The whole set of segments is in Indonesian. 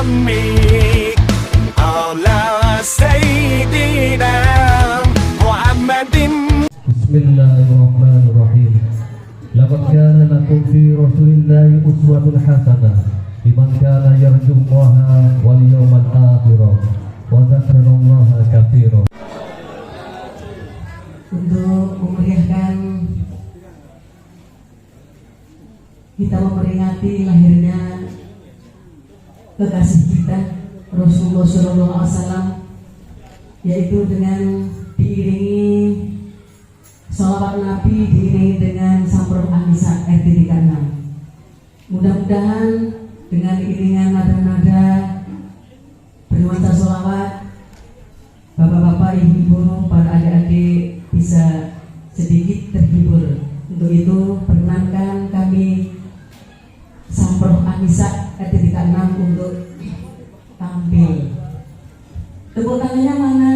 عمي على سيدنا محمد. بسم الله الرحمن الرحيم. لقد كان لكم في رسول الله أسوة حسنة لمن كان يرجو الله واليوم الآخر وذكر الله كثيرا. Untuk memeriahkan kita memperingati lahirnya kekasih kita Rasulullah SAW, yaitu dengan diiringi salawat Nabi, diiringi dengan Samproh An-Nisa RT 36. Mudah-mudahan dengan iringan nada-nada bernuansa salawat, bapak-bapak, ibu-ibu, para adik-adik bisa sedikit terhibur. Untuk itu perkenankan kami Samproh An-Nisa RT 36 untuk tampil. Tepuk tangannya mana?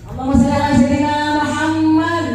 Allahumma shalli ala sayyidina Muhammad.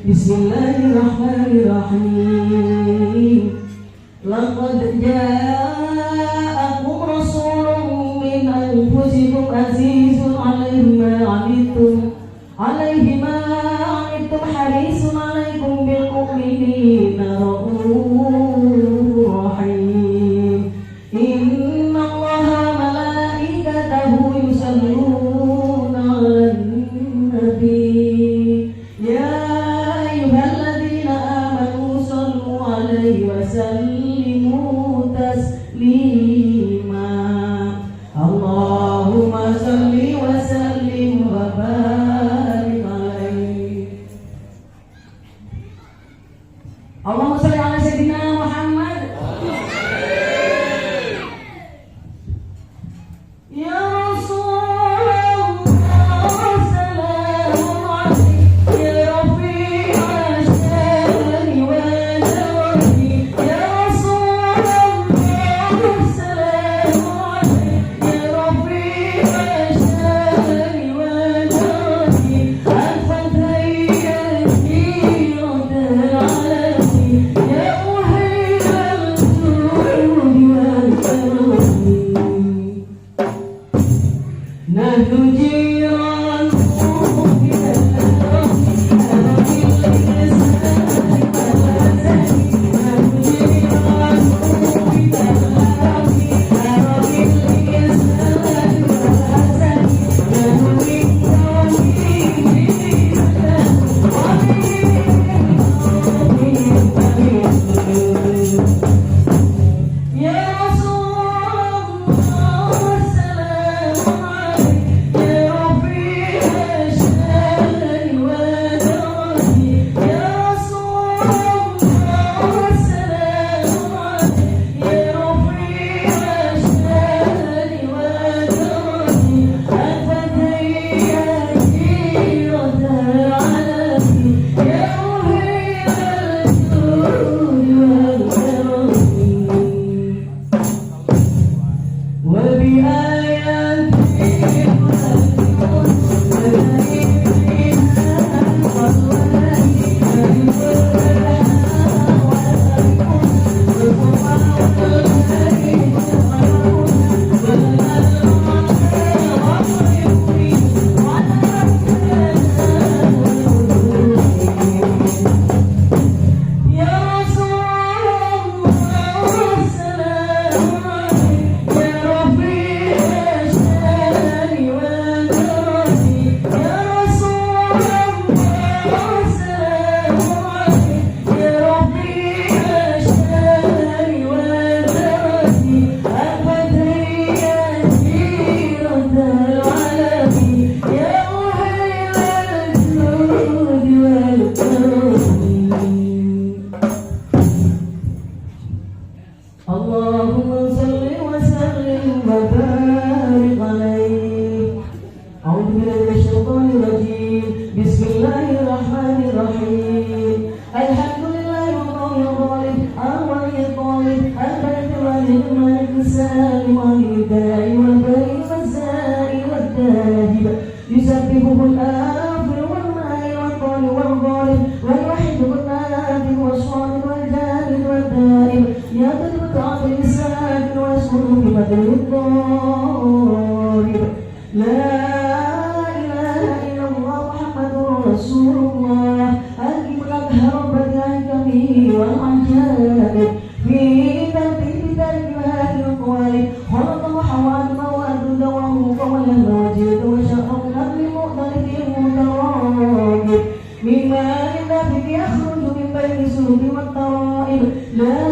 Bismillahirrahmanirrahim. Laqad ja'akum rasulun min anfusikum azizun 'alaihi ma 'anittum harisun 'alaikum bil mu'minina ra'ufur rahim. Innallaha malaikatahu yusalluna 'alan nabi. Wasallimu taslima. Allahumma salli wa sallim wa barik alaihi. Allahumma salli Allahumma salli wa sallim wa barik alaihi. A'udzu billahi minasyaitonir rajim. Bismillahirrahmanirrahim. Alhamdulillahi rabbil alamin. Ar-rahmanir rahim. Al-Rahmanir Malik as-Salim al-Da'i wal Bari waz-Za'i wad-Dahib. Yusabbihuhu al-afir wal-ma'i wal-qali wal-ghalib wal-wahid wal-nafi was-samid wal-jamid wal-da'im. Ya ta'ala lisan wa yasmuru bi madri ad-darib. La ilaha illallah Muhammadur Rasulullah. Al-Qiblah harabat kami wal ajaib fi tartibi tarikil aqwali khalaqa hawan mawad dawamu qawlan wajid wa sya'un li mu'talifin mutarabib mimma indafi yakhruju min bayni subi wat tara'ib. La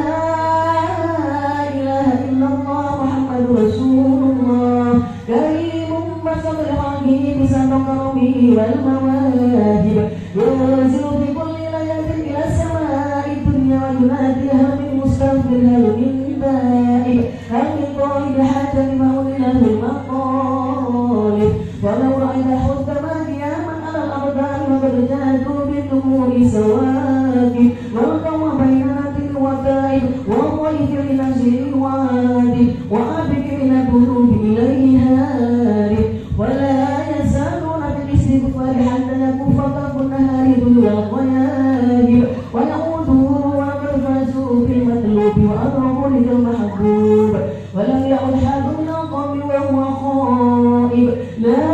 ilaha illallah Muhammadur Rasulullah. Karimun masabil haqi bisana karami wal mawahib yanzilu fi kulli layatin ila samai dunya wa yunadiha min mustaghfirha min ba'id amin qalib hatta maulina bil maqalib walau ra'ayna hudama qiyaman ala al-ardhan wa barjatu bitumuri sawaqib wal qawma bainana bil waqaib wa qayfi min ajri wadi wa abik min ad-dunubi ilayha ولا يزالون بالاستغفار حتى يكف كف النهار ذل الغياب ونعوذوا وقد فازوا في المطلوب وأضربوا لذي المحبوب ولم يعد حال من القوم وهو خائب. لا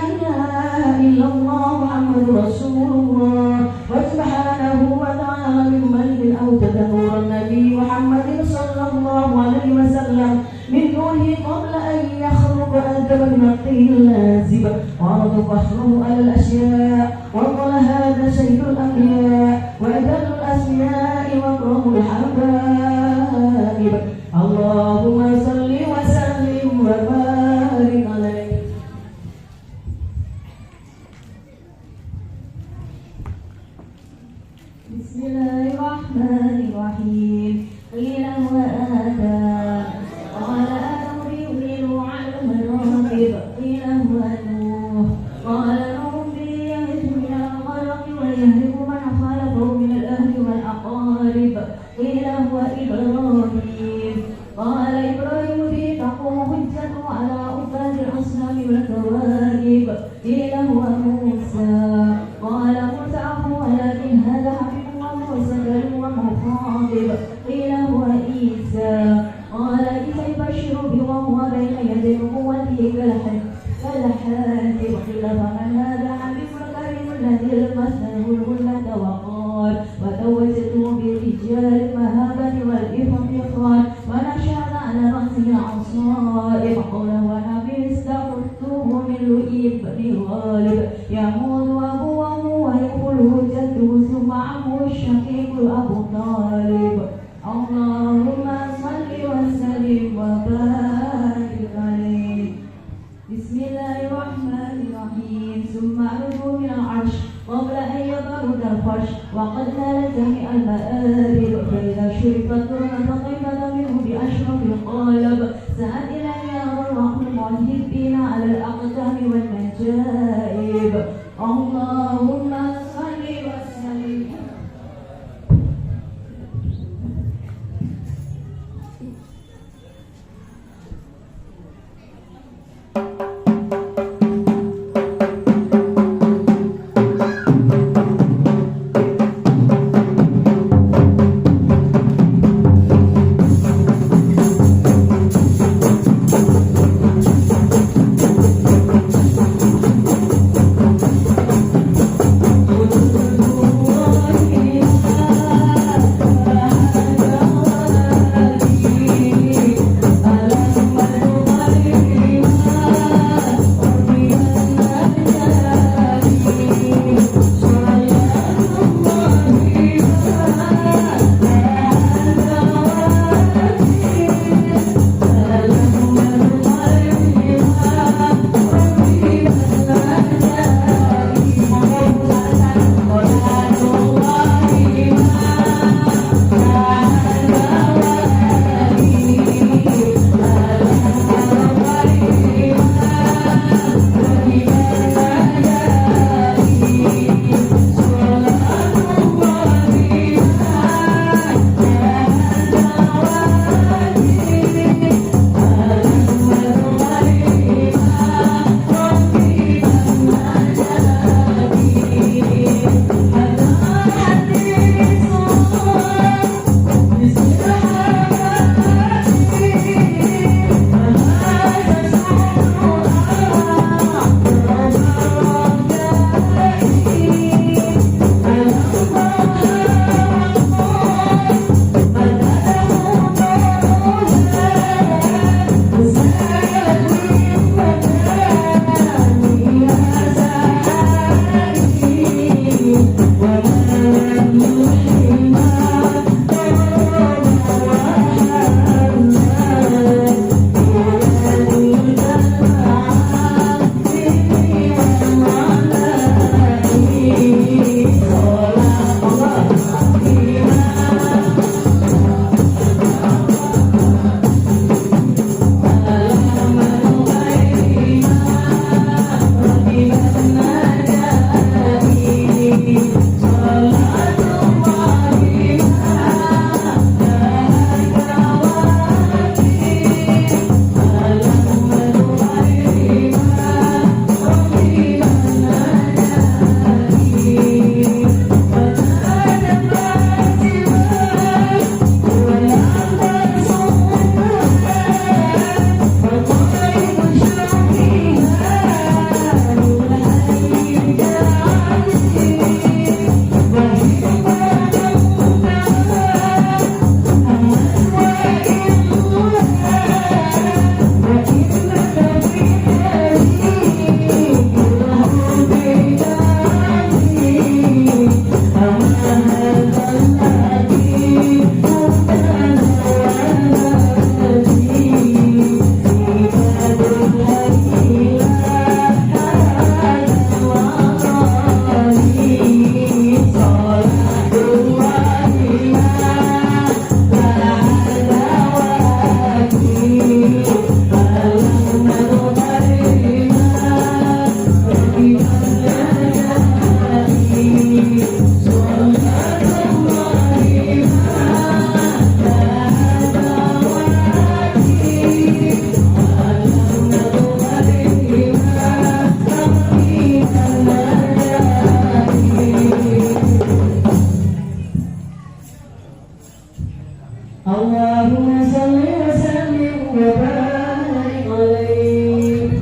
إله إلا الله محمد رسول الله. وسبحانه وتعالى من ملك أوجد نور النبي محمد صلى الله عليه وسلم من نوره قبل أن يخلق آدم من الطين اللازب وعرض فخره على الأشياء وقال هذا سيد الأنبياء وأجل الأسماء وأكرم الحبائب. اللهم صل وسلم وبارك عليه. بسم الله الرحمن الرحيم. قيل هو آدم قال آدم يؤمن على المناقب. قيل هو نوح قال نوح به يهلك من الغرق ويهلك من خلفه من الأهل والأقارب. قيل هو إبراهيم قال إبراهيم به تقوم حجته على عباد الأصنام والكواكب. قيل هو موسى قال موسى عفو ولكن هذا حبيب ومرسل ومخاطب. قيل هو عيسى قال عيسى يبشر وهو بين يدي قوته كالحاتم. قيل فمن هذا حبيب الكريم الذي لمسه الغلة وقال وتوجته برجال المهابة والإفتخار ونشأت على رأسه العصائب. قال ونبي استخدته من لؤي بن غالب يموت أبوه ويقوله جده ثم عمه الشقيق أبو طالب. اللهم صل وسلم وبارك عليه. Allahumma salli wa sallim wa barik alaihi.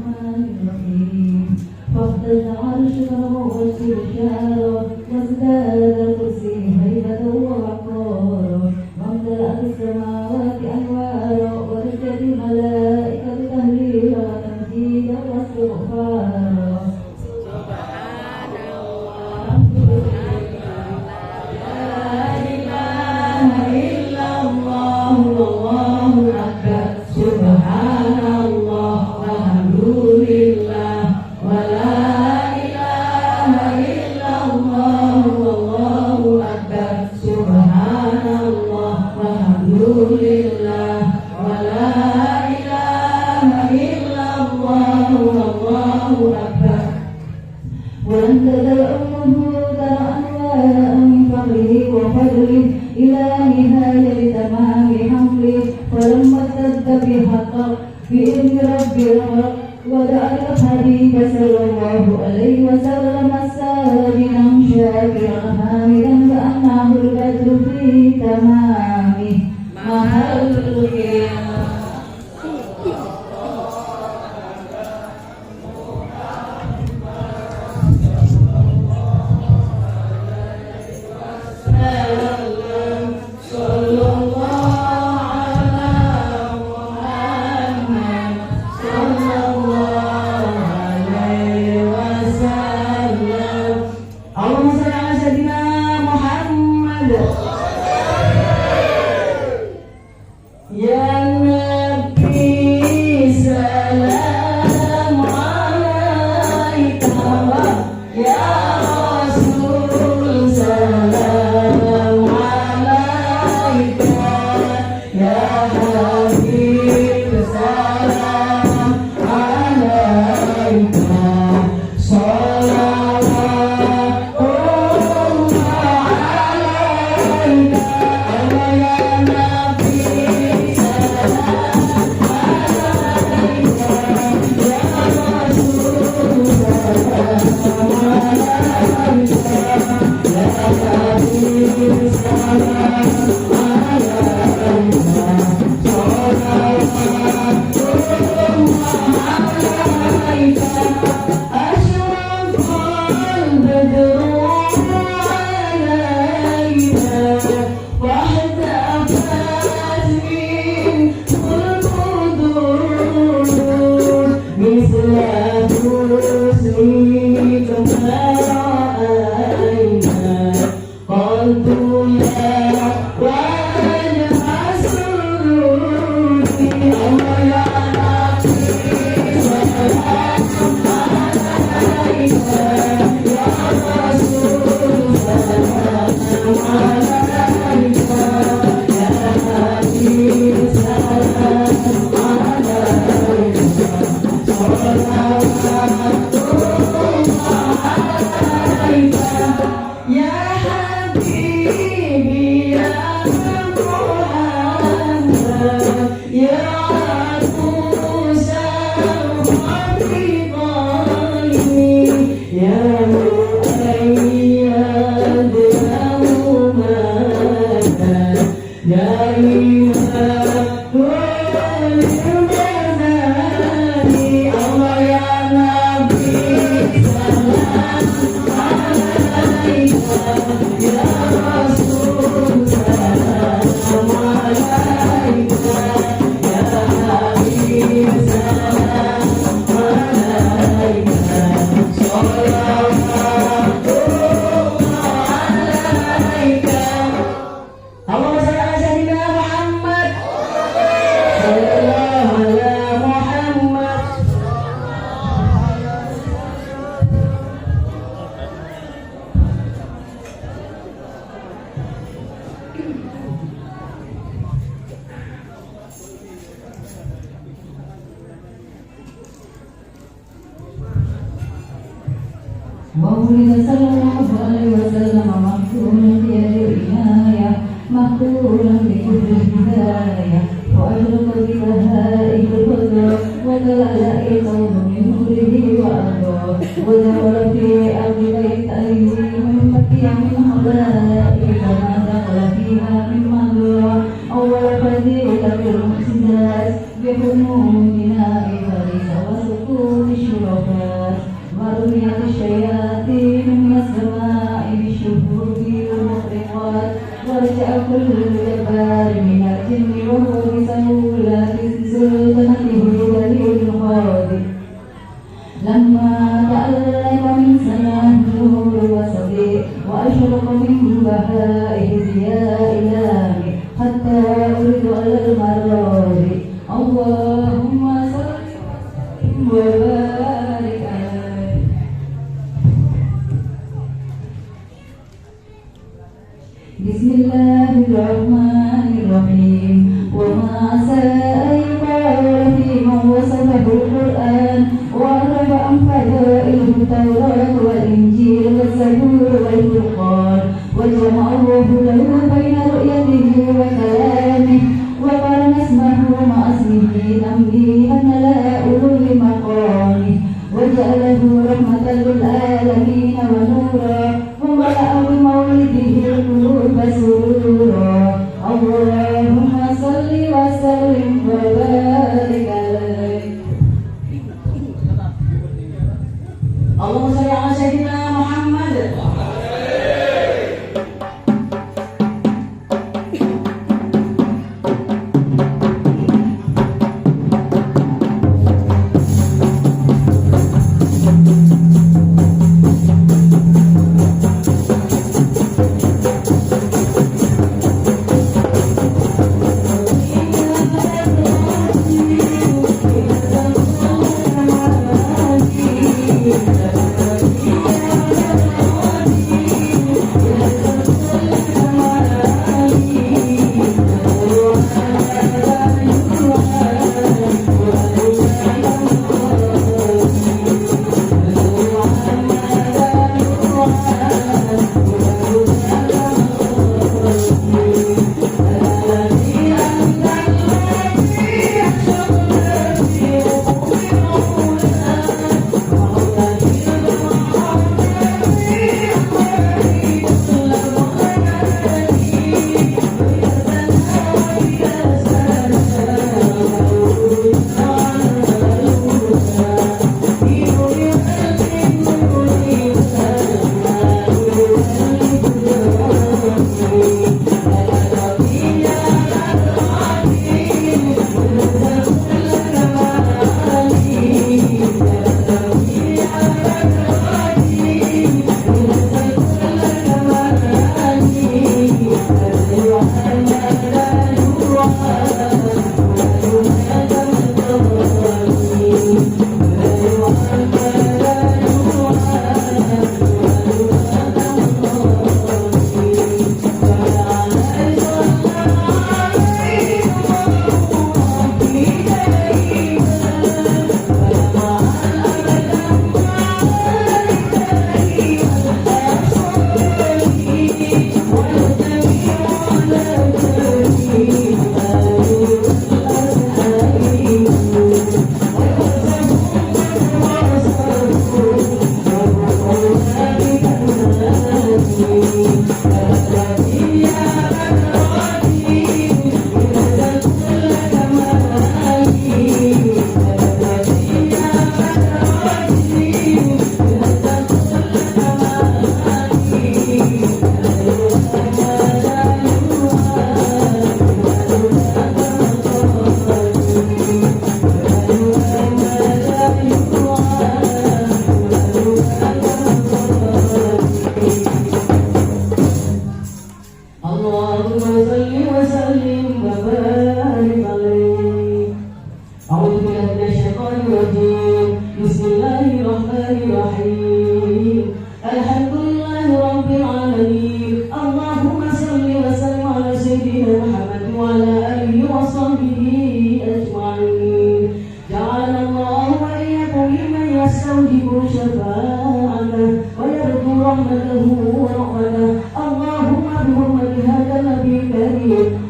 Bismillahirrahmanirrahim. فاختل عرشك وغسل شعره وازداد الكرسي هيبة ووقارا وامتلأت السماوات أنوارا ورجت الملائكة تهليلا وتمجيدا واستغفارا سبحان الله لا إله إلا الله والله أكبر سبحان الله والحمد لله ولا إله إلا الله والله أكبر سبحان الله والحمد لله ولا إله إلا الله والله أكبر وأنت تدعوه ترى أنواع من فضله وفضله إلى نهاية تمام حمله فلما ارتد بحقه بإذن رب الخلق ودعك الحبيب صلى الله عليه وسلم ساجدا شاكرا حامدا كأنه البدر في تمامه محل القيام. وولد صلى الله عليه وسلم مقتولا بيد العناية مقتولا بكفر الهداية وأشرق ببهائه الفضل وكالآلاء قوم من نوره وأرضاه ودخل في أرض بيتين من مكة من حدائق ما دخل فيها من مهجر أول فضيلة بالمعجزات بحنون بناء فارس وسكون الشرفاء ورميت الشياطين من السماء بالشهور والمخرقات ورجع كل جبار من الجن وهو بسهولة سلطنته دليل القاضي لما تألق من سماه النور وصديق وأشرق من بهائه ضياء إلهي حتى أرد على المراضي اللهم صل وبارك عليه. بسم الله الرحمن الرحيم وما عسى أن يقال فيما وصفه القرآن وعرف عن فضائله التوراة والإنجيل والزبور والفرقان وجمعه له بين رؤيته وكلامه وقارن اسمه مع اسمه تنبيها لا أولو لمقامه وجعله رحمة للعالمين ونورا وملأ بمولده القلوب سرورا اللهم صل وسلم وبارك عليه. اللهم صل على سيدنا محمد.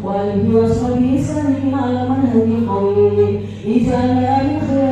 وآله وصحبه سلم على منهج قوله اجعلنا من خير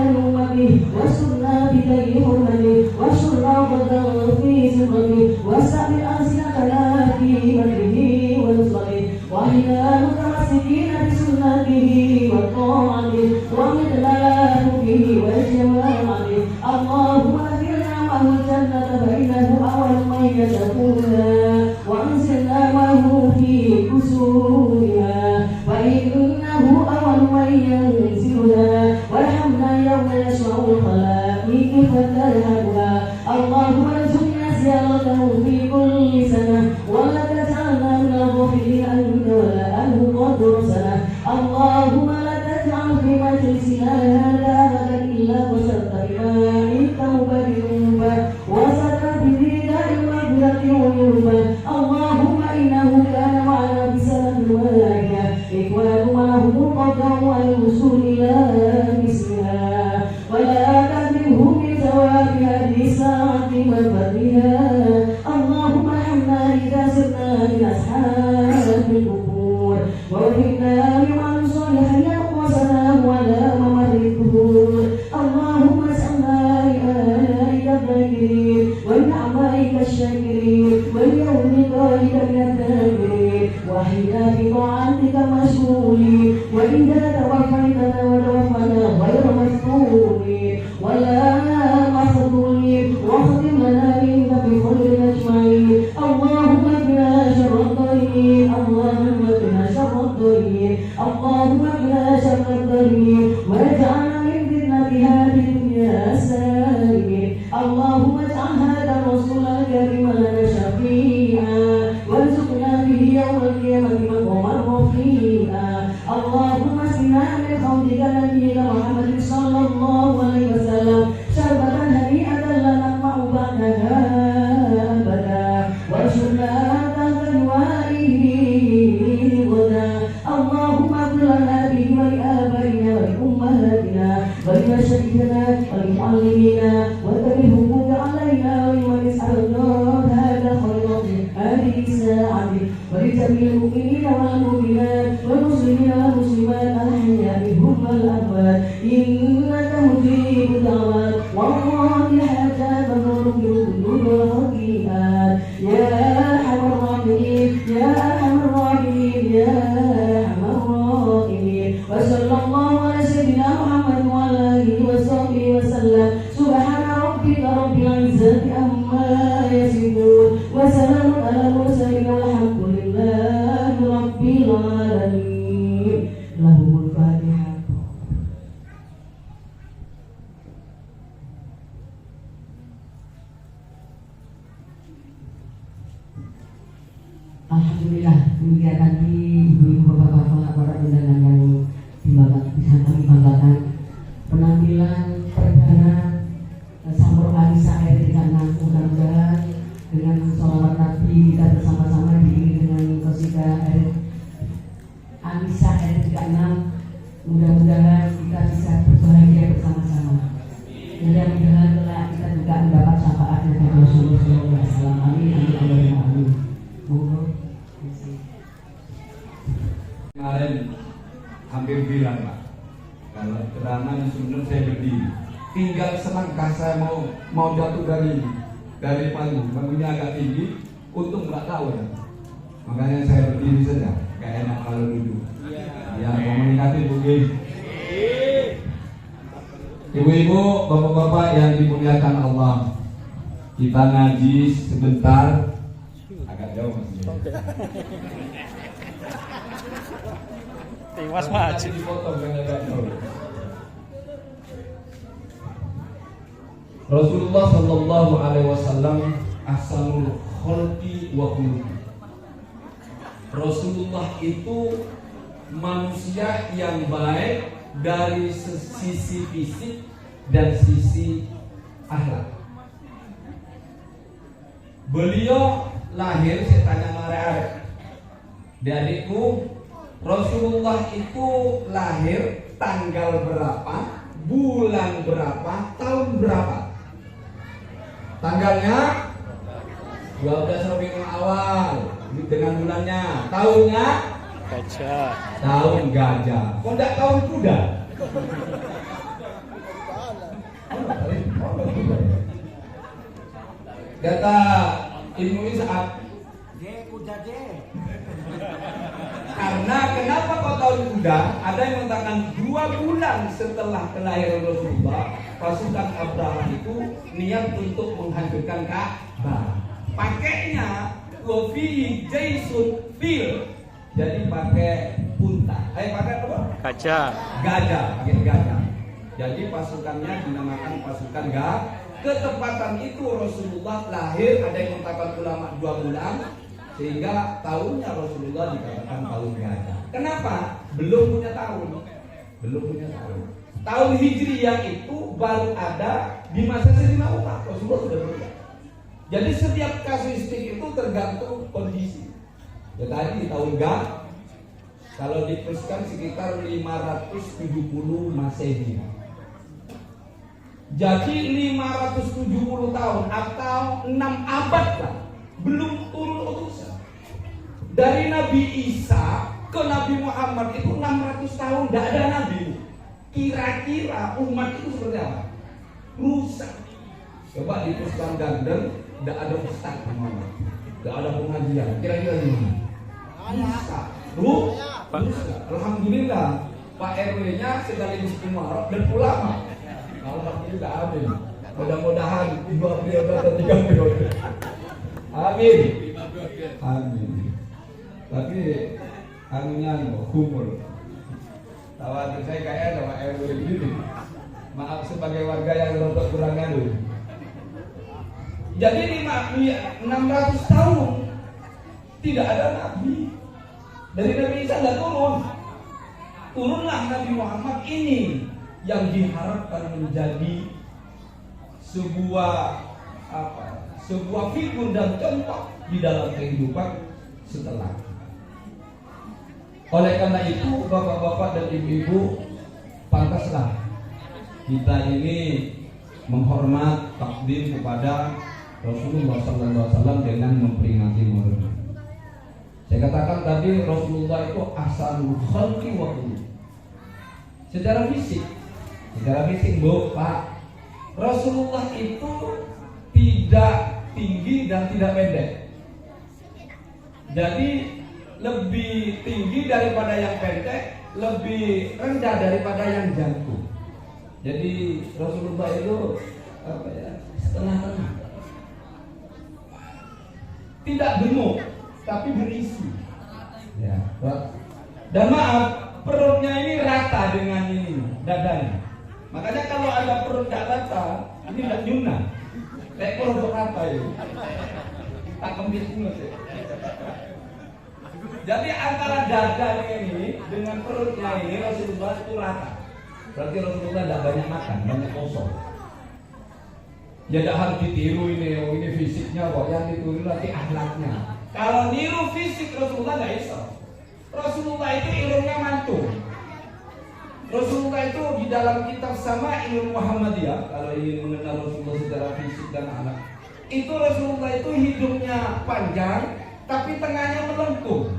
وارزقنا بذي حرمته واشر رغبة في سرته واستعمل ألسنتنا في مدحه ونصرته واحنا متمسكين بسنته وطاعته ومثله به وجماعته اللهم أدخلنا معه الجنة فإنه أول من يدخلها وأنزلنا معه في كسورها فإنه أول من ينزلها وارحمنا يوم يشفع الخلائق فترهبها اللهم ارزقنا زيارته في كل سنة ولا تجعلنا من الغافلين أنت ولا أنه قد رسله اللهم لا تجعل في مجلسنا هذا أبدا إلا وسرت بمائك مبررا وسرت بذكر المغفرة والنوبة اللهم إنه كان معنا بسنة واحدة إخوان ولهم القدر والوصول إلى مثلها ولا تدرهم بثواب هذه الساعة وفضلها اللهم ارحمنا إذا سرنا من أصحاب القبور ووفقنا لمن صالح يقوسنا ولا ممر القبور اللهم اسألنا لآلائك الذاكرين ولنعمائك الشاكرين واليوم قائك من الذاكرين وحينا في طاعتك مشغولين وإذا توفيتنا وتوفنا غير مفتونين ولا محظورين واختم لنا منك بخير أجمعين اللهم اكفنا شر الضالين اللهم اكفنا شر الضالين اللهم اكفنا شر الضالين واجعلنا من فتنة هذه الدنيا السالمين اللهم اجعل هذا الرسول الكريم لنا شفيعا وارزقنا به يوم القيامة مقاما رفيعا اللهم اسقنا من حوضك نبيك محمد صلى الله عليه وسلم شربة هنيئة لا نطمع بعدها أبدا وارزقنا تحت لوائه غدا اللهم اغفر لنا به ولآبائنا ولأمهاتنا ولمشايخنا ولمعلمينا واتبع الحقوق علينا ولمن يسعى النار هذا خير هذه الساعة ولجميع المؤمنين والمؤمنات والمسلمين والمسلمات الأحياء منهم والأموات إنك مجيب الدعوات والله الحاجات ونور الذنوب والخطيئات يا أرحم الراحمين يا أرحم الراحمين يا أرحم الراحمين وصلى الله على سيدنا محمد وعلى آله وصحبه وسلم سبحان ربك رب العزة عما يصفون وسلام على المرسلين والحمد لله رب العالمين لهم الفاتحة. Alhamdulillah, demikian tadi ibu-ibu bapak-bapak para undangan yang bisa kami banggakan penampilan perdana Sampur Anissa Air 36. Mudah-mudahan dengan sholawat Nabi kita bersama-sama diiringi dengan qasidah Anissa Air 36. Mudah-mudahan kita bisa berbahagia bersama-sama. Mudah-mudahan kelak kita juga mendapat syafaatnya dari Rasulullah SAW. Amin, amin, amin, amin. Monggo. Kemarin hampir bilang Pak, kalau keterangan sebenarnya saya berdiri, tinggal selangkah saya mau jatuh dari panggungnya agak tinggi, untung nggak tahu ya. Makanya saya berdiri saja, gak enak kalau duduk. Ya komunikatif mungkin. Ibu-ibu, bapak-bapak yang dimuliakan Allah, kita ngaji sebentar, agak jauh masih. Tewas maju. Rasulullah Shallallahu Alaihi Wasallam ahsanul khalqi wa khuluqi. Rasulullah itu manusia yang baik dari sisi fisik dan sisi akhlak. Beliau lahir, saya tanya marah di adikku, Rasulullah itu lahir tanggal berapa, bulan berapa, tahun berapa? Tanggalnya 12 Rabiul Awal dengan bulannya, tahunnya Gajah. tahun gajah. Kok enggak tahun kuda? Kata Ibnu Ishaq, karena kenapa kau tahu kuda? Ada yang mengatakan 2 bulan setelah kelahiran Rasulullah, pasukan Abraha itu niat untuk menghancurkan Ka'bah. Pakainya wafi jaisun fil, jadi pakai unta. Pakai apa? Gajah. Pakai gajah. Jadi pasukannya dinamakan pasukan gajah. Ketepatan itu Rasulullah lahir, ada yang mengatakan ulama 2 bulan, sehingga tahunnya Rasulullah dikatakan tahun gajah. Kenapa? Belum punya tahun. Tahun Hijriyah itu baru ada di masa Sayyidina Umar. Rasulullah sudah bekerja. Jadi setiap kasuistik itu tergantung kondisi. Ya tadi di tahun gajah, kalau diteruskan sekitar 570 Masehi. Jadi 570 tahun atau 6 abad lah belum turun utusan. Dari Nabi Isa ke Nabi Muhammad itu 600 tahun tidak ada nabi. Kira-kira umat itu seperti apa? Rusak. Coba diteruskan Garden, tidak ada ustaz Muhammad, tidak ada pengajian. Kira-kira gimana? Rusak. Alhamdulillah Pak RW-nya sekaligus Muharram dan ulama. Alhamdulillah, amin. Mudah-mudahan 2 periode atau 3 periode. Amin. Tapi anunya humor. Tawatur saya kayak sama RW ini. Maaf sebagai warga yang rontok kurang ngaruh. Jadi 600 tahun tidak ada nabi. Dari Nabi Isa tidak turun. Turunlah Nabi Muhammad ini yang diharapkan menjadi sebuah figur dan contoh di dalam kehidupan setelah. Oleh karena itu, bapak-bapak dan ibu-ibu, pantaslah kita ini menghormat takdim kepada Rasulullah SAW dengan memperingati Maulid. Saya katakan tadi Rasulullah itu ahsanul khalqi wa khuluq. Secara fisik Bu, Pak, Rasulullah itu tidak tinggi dan tidak pendek. Jadi lebih tinggi daripada yang pendek, lebih rendah daripada yang jangkung. Jadi Rasulullah itu setengah-tengah. Tidak gemuk, tapi berisi. Ya, dan maaf, perutnya ini rata dengan ini dadanya. Makanya kalau ada perut tidak rata, ini tidak nyunah. Kayak perut rata itu. Tak kembali semua sih. Jadi antara dada ini dengan perutnya ini Rasulullah itu rata. Berarti Rasulullah tidak banyak makan, banyak kosong. Ya tidak harus ditiru ini fisiknya kok, yang ditiru nanti akhlaknya. Kalau niru fisik Rasulullah tidak bisa. Rasulullah itu ilmunya mantul. Rasulullah itu di dalam kitab Sama'il Muhammadiyah, kalau ingin mengenal Rasulullah secara fisik dan anak, itu Rasulullah itu hidungnya panjang, tapi tengahnya melengkung.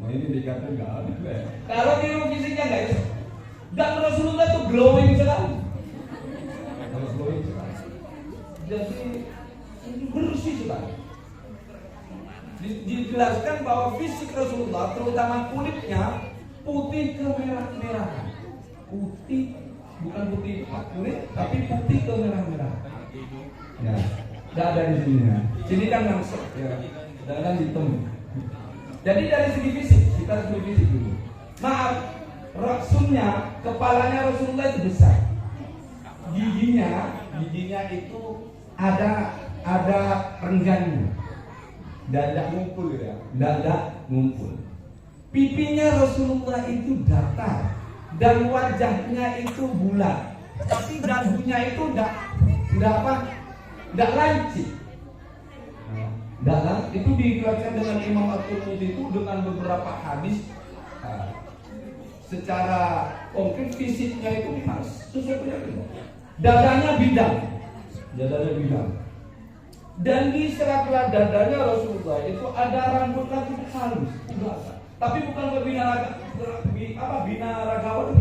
Wah ini dikatakan nggak ada. Kalau niru fisiknya nggak bisa. Dan Rasulullah itu glowing sekali. Glowing sekali. Jadi bersih sekali. Dijelaskan bahwa fisik Rasulullah, terutama kulitnya, putih kemerah-merahan. Putih, bukan putih kulit, tapi putih kemerah-merahan. Ya, tidak ada di sini. Ya. Sini kan langsung, ya, dan hitam. Jadi dari segi fisik, kita segi fisik dulu. Maaf, rasulnya, kepalanya Rasulullah itu besar. Giginya itu ada renggangnya. Tidak ngumpul ya, tidak ngumpul. Pipinya Rasulullah itu datar dan wajahnya itu bulat, tapi dagunya itu tidak lancip. Itu dijelaskan dengan Imam At-Tirmidzi itu dengan beberapa hadis. Secara konkret fisiknya itu pas sesuai dengan dadanya bidang. Dan di sela-sela dadanya Rasulullah itu ada rambut halus, tapi bukan binaragawan,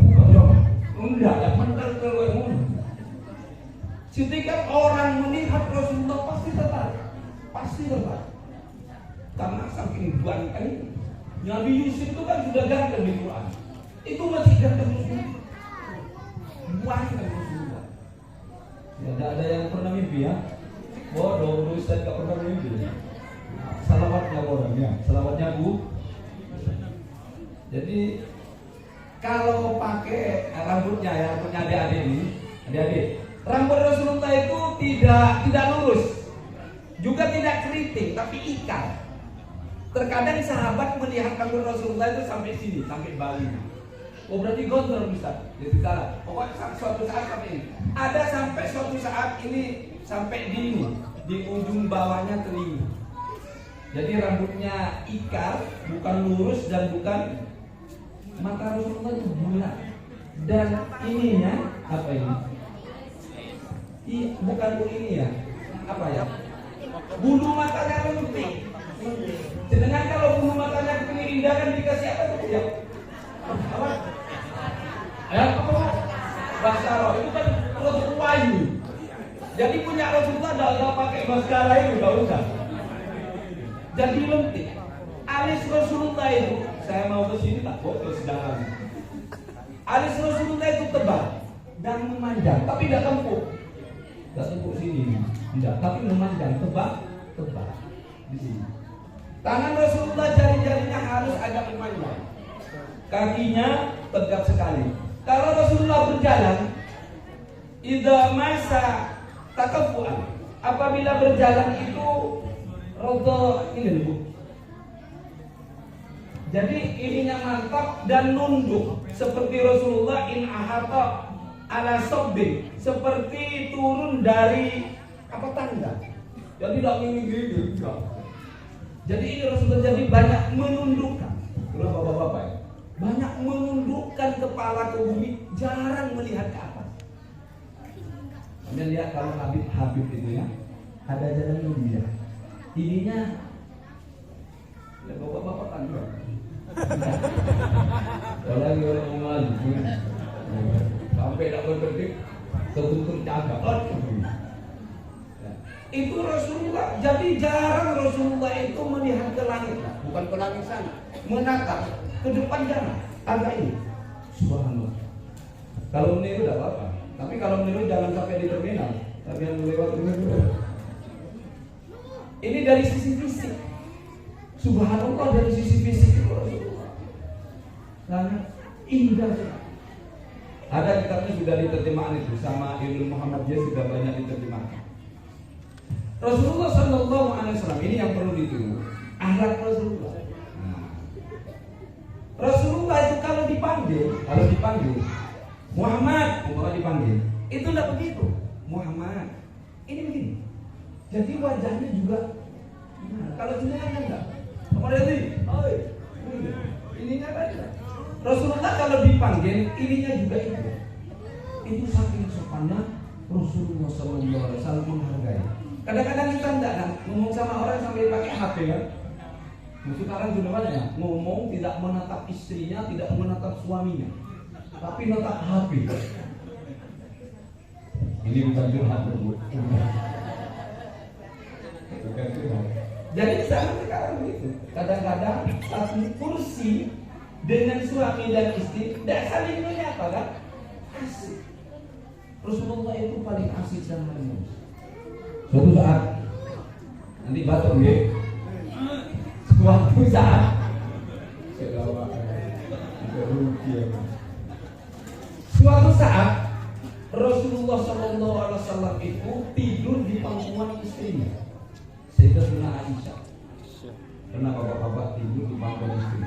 enggak, mental keluar. Setiap orang melihat Rasulullah pasti tertarik, karena saking ganteng. Nabi Yusuf itu kan sudah ganteng di Quran, itu masih ganteng Rasulullah, ganteng Rasulullah. Ya, ada yang pernah mimpi ya? Bodoh, Ustaz gak pernah mimpi. Salawatnya orang ya, salawatnya Bu. Jadi kalau pakai rambutnya ya, rambutnya adik-adik ini, adik-adik, rambut Rasulullah itu tidak lurus, juga tidak keriting, tapi ikal. Terkadang sahabat melihat rambut Rasulullah itu sampai sini, sampai Bali. Oh berarti gondrong Ustaz. Jadi salah. Pokoknya suatu saat sampai ini. Ada sampai suatu saat ini sampai di ujung bawahnya telinga. Jadi rambutnya ikal, bukan lurus dan bukan. Mata Rasulullah itu bulat. Dan ininya apa ini? Bukan ini ya. Apa ya? Bulu matanya lentik. Sedangkan kalau bulu matanya kepingin indah kan dikasih apa tuh ya? Apa? Apa? Baskara itu kan produk wahyu. Jadi punya Rasulullah tidak pakai baskara itu, nggak usah. Jadi lentik. Alis Rasulullah itu, saya mau ke sini tak boleh sedang. Alis Rasulullah itu tebal dan memanjang, tapi tidak tempuk. Tidak tempuk sini, tidak, tapi memanjang, tebal di sini. Tangan Rasulullah jari-jarinya harus agak memanjang. Kakinya tegap sekali. Kalau Rasulullah berjalan, idza masa takafuan. Apabila berjalan itu rodo ini Bu. Jadi ininya mantap dan nunduk seperti Rasulullah in ahata ala sobbin, seperti turun dari apa tangga. Jadi tidak gini. Jadi ini Rasulullah jadi banyak menundukkan. Itulah bapak-bapak ya. Banyak menundukkan kepala ke bumi, jarang melihat ke atas. Anda lihat kalau Habib itu ya, ada jalan dia. Ininya ya bapak-bapak kan. Kalau lagi orang maju sampai tak berdetik kebentur cagak. Itu Rasulullah. Jadi jarang Rasulullah itu melihat ke langit, bukan ke langit sana, menatap ke depan jangan. Agak ini. Subhanallah. Kalau meniru tidak apa-apa, tapi kalau meniru jangan sampai di terminal, tapi yang lewat terminal. Ini dari sisi fisik. Subhanallah, dari sisi fisik itu Rasulullah sangat indah. Ada kitabnya sudah diterjemahkan itu sama Ibnu Muhammad dia sudah banyak diterjemahkan. Rasulullah Sallallahu Alaihi Wasallam ini yang perlu ditiru, akhlak Rasulullah. Rasulullah itu kalau dipanggil Muhammad, umpama dipanggil, itu tidak begitu. Muhammad, ini begini. Jadi wajahnya juga. Kalau jenengan kan enggak. Kemudian ininya kan enggak. Rasulullah kalau dipanggil, ininya juga itu. Itu saking sopannya Rasulullah Sallallahu Alaihi Wasallam menghargai. Kadang-kadang kita enggak kan ngomong sama orang sambil pakai HP kan. Sekarang sudah banyak ya, ngomong tidak menatap istrinya, tidak menatap suaminya, tapi menatap HP. Ini bukan curhat Bu. Bukan curhat. Jadi sama sekarang begitu. Kadang-kadang satu kursi dengan suami dan istri tidak saling menyapa kan? Asik. Rasulullah itu paling asik dan harmonis. Suatu saat nanti batuk ya. Suatu saat Rasulullah Sallallahu Alaihi Wasallam itu tidur di pangkuan istrinya, Sayyidatina Aisyah. Kenapa bapak-bapak tidur di pangkuan istri?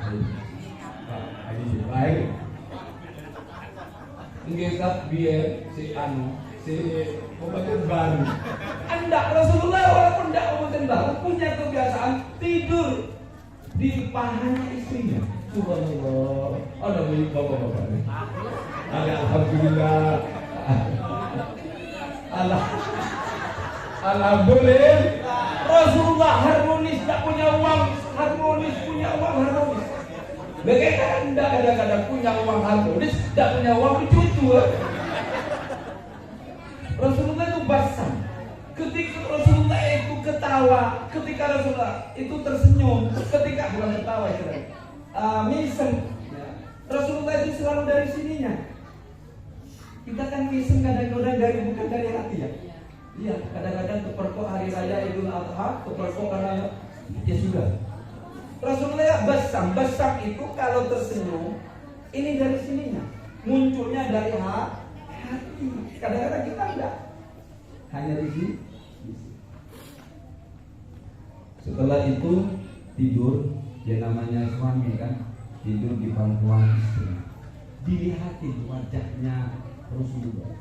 Ini baik. Nggak biar si pembantu baru. Anda Rasulullah walaupun tidak pembantu baru punya kebiasaan tidur di pahanya istrinya. Subhanallah. Ada milik bapak-bapak ini. Alhamdulillah. Alhamdulillah. Rasulullah harmonis, tak punya uang harmonis, punya uang harmonis. Bagaimana Anda kadang-kadang punya uang harmonis, tak punya uang cucu? Rasulullah itu tertawa ketika Rasulullah itu tersenyum, ketika bukan tertawa misem, ya. Rasulullah itu selalu dari sininya. Kita kan misem kadang-kadang dari bukan dari hati ya. Iya, kadang-kadang kepergok hari raya Idul Adha, kepergok karena ya sudah. Rasulullah basam itu kalau tersenyum ini dari sininya, munculnya dari hati. Kadang-kadang kita enggak, hanya di sini. Setelah itu tidur, ya namanya suami kan, tidur di pangkuan istri. Dilihatin wajahnya Rasulullah.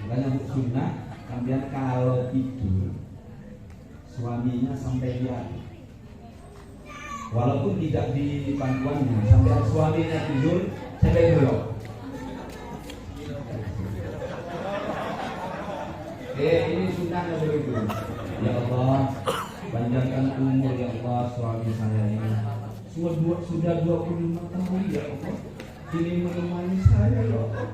Makanya untuk sunnah, kemudian kalau tidur suaminya sampai lihat, walaupun tidak di pangkuannya, sampai suaminya tidur sampai belok. Ini sunnahnya begitu. Ya Allah, panjangkan umur ya Allah suami saya ini. Sudah 25 tahun ya Allah, ini menemani saya ya Allah.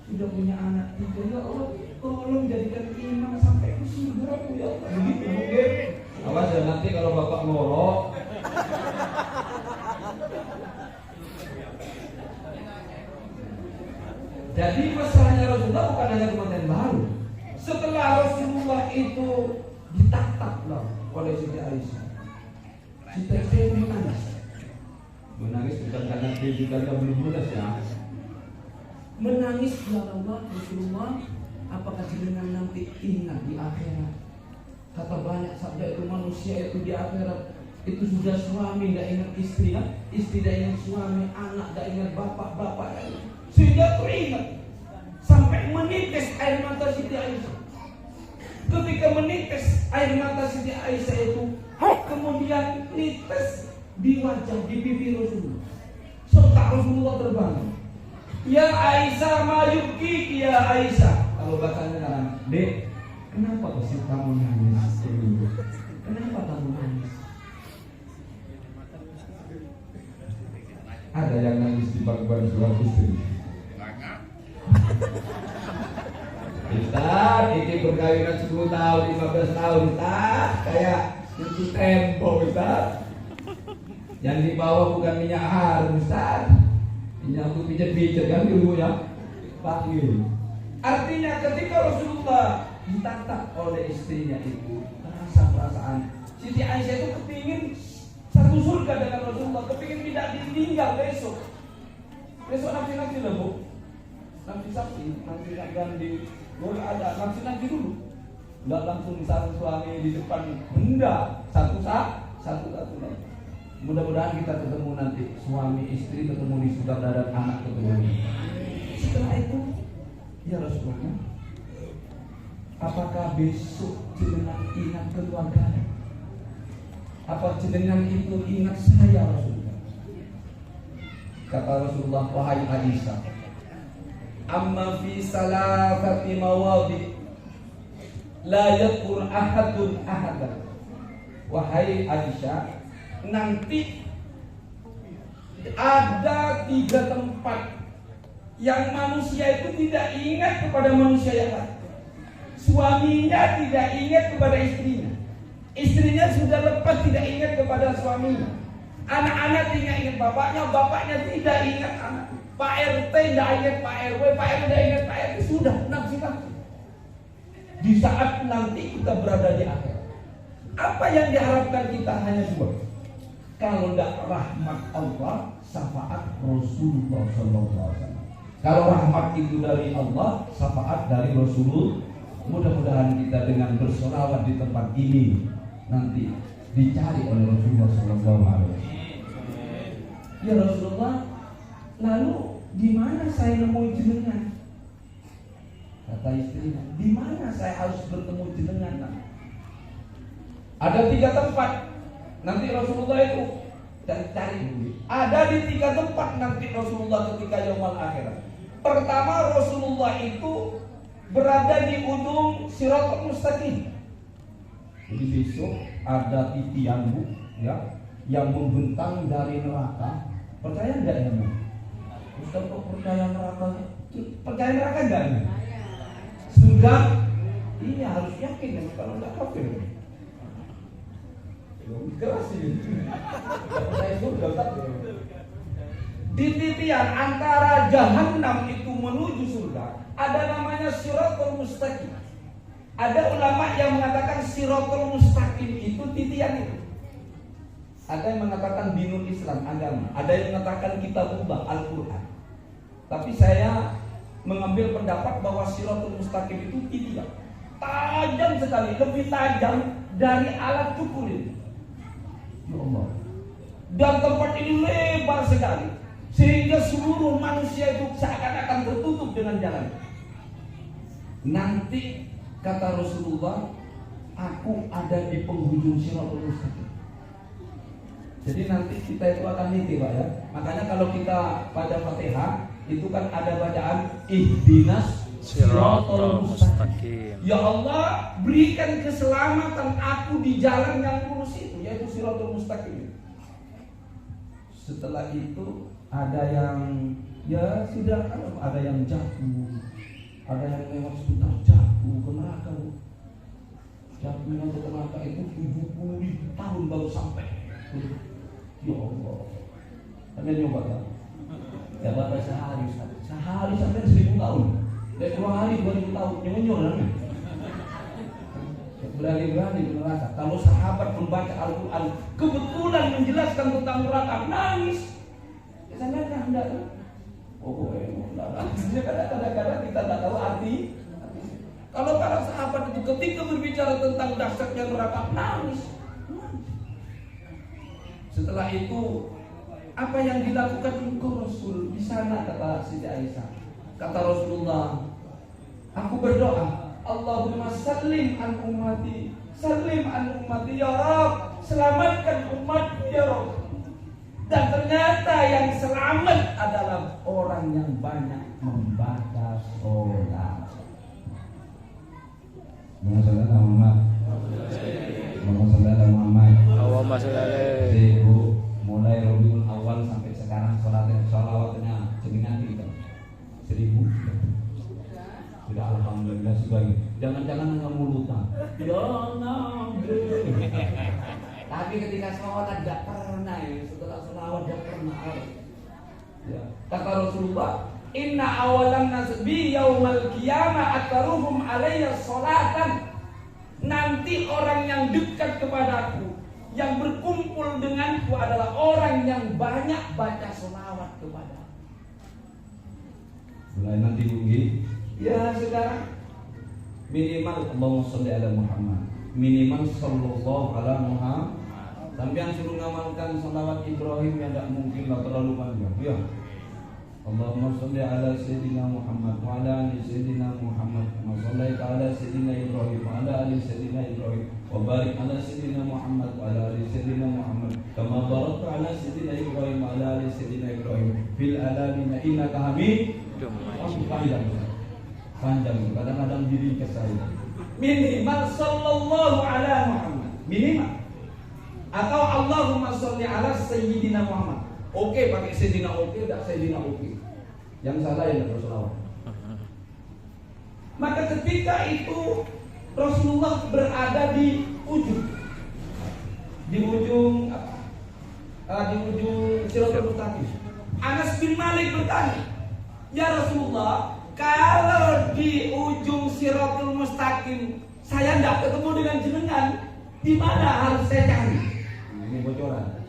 Sudah punya anak 3 ya Allah, tolong jadikan imam sampai ke surga ya Allah. Begitu mungkin. Awas ya nanti kalau bapak ngorok. Jadi masalahnya Rasulullah bukan hanya kematian baru. Setelah Rasulullah itu ditatap lah oleh Siti Aisyah, Siti Aisyah menangis. Menangis bukan karena dia juga belum lunas ya. Menangis ya Allah, Rasulullah, apakah jenengan nanti ingat di akhirat? Kata banyak sabda itu manusia itu di akhirat itu sudah suami tidak ingat istri kan? Istri tidak ingat suami, anak tidak ingat bapak sehingga teringat sampai menitis air mata Siti Aisyah. Ketika menitis air mata Siti Aisyah itu kemudian nitis di wajah, di pipi Rasulullah. Serta Rasulullah terbangun. Ya Aisyah, mayuki ya Aisyah. Kalau bacanya sekarang, Dek, kenapa sih kamu nangis? Kenapa kamu nangis? Ada yang nangis di pangkuan suami istri. Ustaz, ini berkawinan 10 tahun, 15 tahun, Ustaz. Kayak itu tempo, Ustaz. Yang di bawah bukan minyak harum, Ustaz. Minyak untuk pijat-pijat kan dulu ya. Panggil. Artinya ketika Rasulullah ditatap oleh istrinya itu, terasa perasaan Siti Aisyah itu kepingin satu surga dengan Rasulullah, kepingin tidak ditinggal besok. Besok nanti lah Bu. Nanti saksi, nanti ganti. Boleh ada nanti dulu. Enggak langsung satu suami di depan. Benda satu lagi. Mudah-mudahan kita ketemu nanti, suami istri ketemu di surga dan anak ketemu. Setelah itu, ya Rasulullah, apakah besok jenengan ingat keluarga? Apa jenengan itu ingat saya Rasulullah? Kata Rasulullah, wahai Aisyah, amma fi salatati mawadi la yaqur ahadun ahadan. Wahai Aisyah, nanti ada 3 tempat yang manusia itu tidak ingat kepada manusia yang lain. Suaminya tidak ingat kepada istrinya, istrinya sudah lepas tidak ingat kepada suaminya, anak-anak tidak ingat bapaknya, bapaknya tidak ingat anak, Pak RT tidak ingat Pak RW, Pak RW tidak ingat Pak RT. Sudah nafsi-nafsi. Di saat nanti kita berada di akhir, apa yang diharapkan kita hanya 2. Kalau tidak rahmat Allah, syafaat Rasulullah SAW. Kalau rahmat itu dari Allah, syafaat dari Rasulullah. Mudah-mudahan kita dengan bersolawat di tempat ini nanti dicari oleh Rasulullah SAW. Ya Rasulullah, lalu di mana saya nemu jenengan? Kata istrinya, di mana saya harus bertemu jenengan? Ada 3 tempat. Nanti Rasulullah itu cari dulu. Ada di 3 tempat nanti Rasulullah ketika yaumul akhirat. Pertama, Rasulullah itu berada di ujung Siratal Mustaqim. Jadi besok ada titianmu ya yang membentang dari neraka. Percaya enggak ya? Ustaz kok percaya neraka? Percaya neraka enggak? Sudah? Iya harus yakin ya, kalau enggak kafir. Keras ini. Saya surga tak. Di titian antara jahanam itu menuju surga ada namanya Shirathul Mustaqim. Ada ulama yang mengatakan Shirathul Mustaqim itu titian itu. Ada yang mengatakan dinul Islam, agama. Ada yang mengatakan kitabullah, Al-Quran. Tapi saya mengambil pendapat bahwa Shirathul Mustaqim itu titian. Tajam sekali, lebih tajam dari alat cukur ini. Ya Allah. Dan tempat ini lebar sekali, sehingga seluruh manusia itu seakan-akan tertutup dengan jalan. Nanti kata Rasulullah, aku ada di penghujung Shirathul Mustaqim. Jadi nanti kita itu akan niti, Pak ya. Makanya kalau kita pada Fatihah itu kan ada bacaan ihdinas Shirathul Mustaqim. Ya Allah, berikan keselamatan aku di jalan yang lurus itu, yaitu Shirathul Mustaqim. Setelah itu ada yang ya sudah, ada yang jatuh, ada yang lewat sebentar jatuh ke neraka. Jatuhnya ke neraka itu 70.000 tahun baru sampai. Ya Allah, anda nyoba kan? Ya bapak sehari sampai 1000 tahun. Dan 2 hari 2000 tahun nyonyor kan? Berani-berani ke neraka. Kalau sahabat membaca Al-Quran kebetulan menjelaskan tentang neraka, nangis. Biasanya anda kan? Oh, kadang-kadang kita tidak tahu arti. Kalau para sahabat itu ketika berbicara tentang dahsyatnya neraka, nangis. Setelah itu apa yang dilakukan engkau Rasul di sana, kata Siti Aisyah. Kata Rasulullah, aku berdoa, Allahumma sallim an ummati, sallim an ummati ya Rabb, selamatkan umatku ya Rabb. Dan ternyata yang selamat adalah orang yang banyak membaca sholat. Masalah Muhammad. Masalah Muhammad. Jadi Bu, mulai Rabiul Awal sampai sekarang sholawatnya jenengan kita 1000. Sudah alhamdulillah sebagai. Jangan-jangan hanya mulutan. Ya Nabi. Tapi ketika sholat tidak pernah ya, setelah sholawat tidak pernah. Ya. Kata Rasulullah, Inna awalan nasbi yaumal qiyamah aktaruhum alayya sholatan. Nanti orang yang dekat kepadaku, yang berkumpul denganku adalah orang yang banyak baca sholawat kepada. Mulai nanti bunyi, ya saudara, minimal Allahumma sholli ala Muhammad, minimal sallallahu ala Muhammad. Sampai suruh ngamalkan sholawat Ibrahim yang tidak mungkin lah terlalu panjang. Ya, Allahumma sholli ala Sayyidina Muhammad wa ala ali Sayyidina Muhammad wa shallaita ala Sayyidina Ibrahim wa ala ali Sayyidina Ibrahim wa barik ala Sayyidina Muhammad wa ala ali Sayyidina Muhammad kama barakta ala Sayyidina Ibrahim wa ala ali Sayyidina Ibrahim fil alamin innaka Hamidum Majid. Panjang, kadang-kadang diri ke saya. Minimal sallallahu ala Muhammad, minimal. Atau Allahumma sholli ala Sayyidina Muhammad. Oke, pakai Sayyidina oke, tidak Sayyidina oke. Yang salah yang tidak bersolawat. Maka ketika itu Rasulullah berada di ujung Shirathul Mustaqim. Anas bin Malik bertanya, ya Rasulullah, kalau di ujung Shirathul Mustaqim saya tidak ketemu dengan jenengan, di mana harus saya cari? Ini bocoran.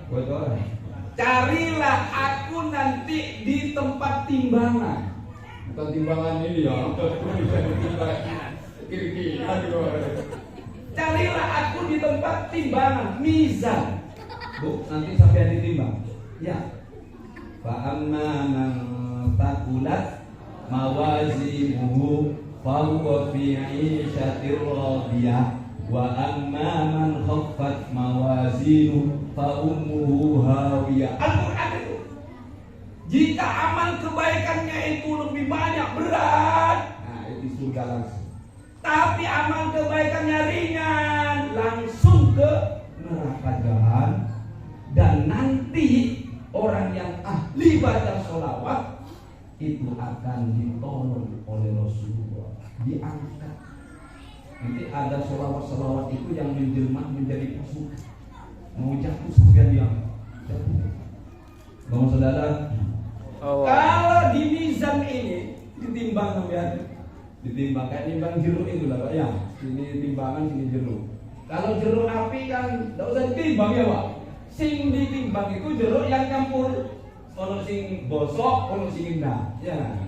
Bocoran. Carilah aku nanti di tempat timbangan. Bukan timbangan ini ya. Kira-kira. Carilah aku di tempat timbangan, mizan. Bu, nanti sampai ditimbang. Ya. Fa amma man taqulat mawazinuhu fa huwa fi 'ishatir radiyah. Wa amma man khaffat mawazinu fa ummuhu hawiyah. Al-Quran itu. Jika amal kebaikannya itu lebih banyak, berat, nah itu surga langsung. Tapi amal kebaikannya ringan, langsung ke neraka jahanam. Dan nanti orang yang ahli baca sholawat itu akan ditolong oleh Rasulullah, diangkat Nanti ada selawat-selawat itu yang menjelma menjadi pasukan. Mau jatuh sampai dia jatuh. Bang saudara, kalau di mizan ini ditimbang sampai ditimbang kayak nimbang jeruk itu lah Pak ya. Sini timbangan, sini jeruk. Kalau jeruk api kan tidak usah ditimbang ya Pak. Sing ditimbang itu jeruk yang campur. Kalau sing bosok, kalau sing indah. Ya.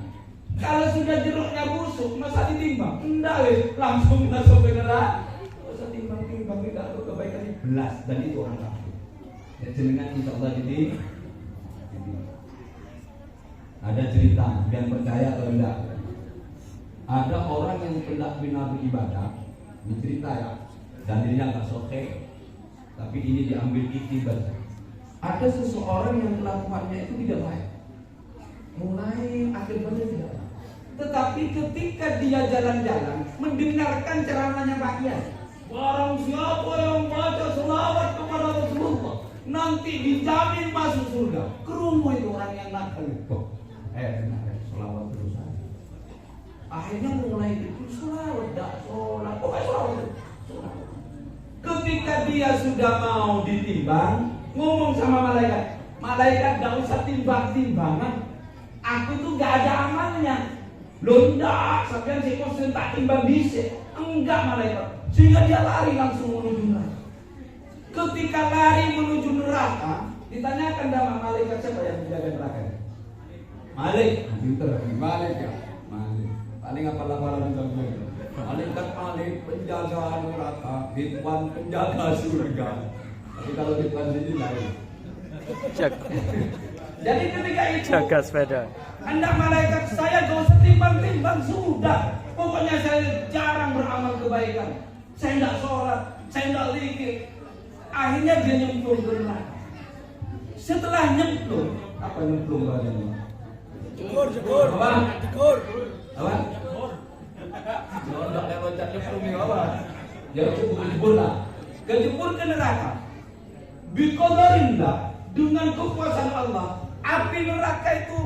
Kalau sudah jeruknya busuk, masa ditimbang? Enggak weh, langsung masuk ke neraka. Tidak usah timbang-timbang, tidak ada kebaikan ini belas dan itu orang kafir. Ya jenengan insyaallah jadi ada cerita, biar percaya atau enggak. Ada orang yang hendak beribadah, ini cerita ya, dan dirinya nggak soke, tapi ini diambil iktibar. Ada seseorang yang kelakuannya itu tidak baik, mulai akhir badan tidak baik. Tetapi ketika dia jalan-jalan, mendengarkan ceramahnya Pak Kiai, barang siapa yang baca selawat kepada Rasulullah, nanti dijamin masuk surga. Kerumu itu orang yang nakal itu. Selawat terus aja. Akhirnya mulai itu selawat, dak sholat, selawat. Ketika dia sudah mau ditimbang, ngomong sama malaikat, malaikat gak usah timbang-timbangan, aku tuh gak ada amalnya. Loh enggak, sampean si kosen tak timbang bisa. Enggak malaikat, sehingga dia lari langsung menuju neraka. Ketika lari menuju neraka, ditanyakan sama malaikat siapa yang menjaga neraka? Malik, pinter, Malik ya, Malik. Paling apa lamaran sampai? Malaikat Malik penjaga neraka, Ridwan penjaga surga. Tapi kalau Ridwan sini lain. Jadi ketika itu jaga sepeda. hendak malaikat saya gak usah timbang-timbang sudah. Pokoknya saya jarang beramal kebaikan. Saya tidak sholat, saya tidak zikir. Akhirnya dia nyemplung ke neraka. Setelah nyemplung, apa nyemplung badannya? Jekur. Apa? Jekur. Apa? Jekur. Tidak loncat nyemplung ini apa? Ya jebur lah. Kejebur ke neraka. Biqadarillah, dengan kekuasaan Allah, api neraka itu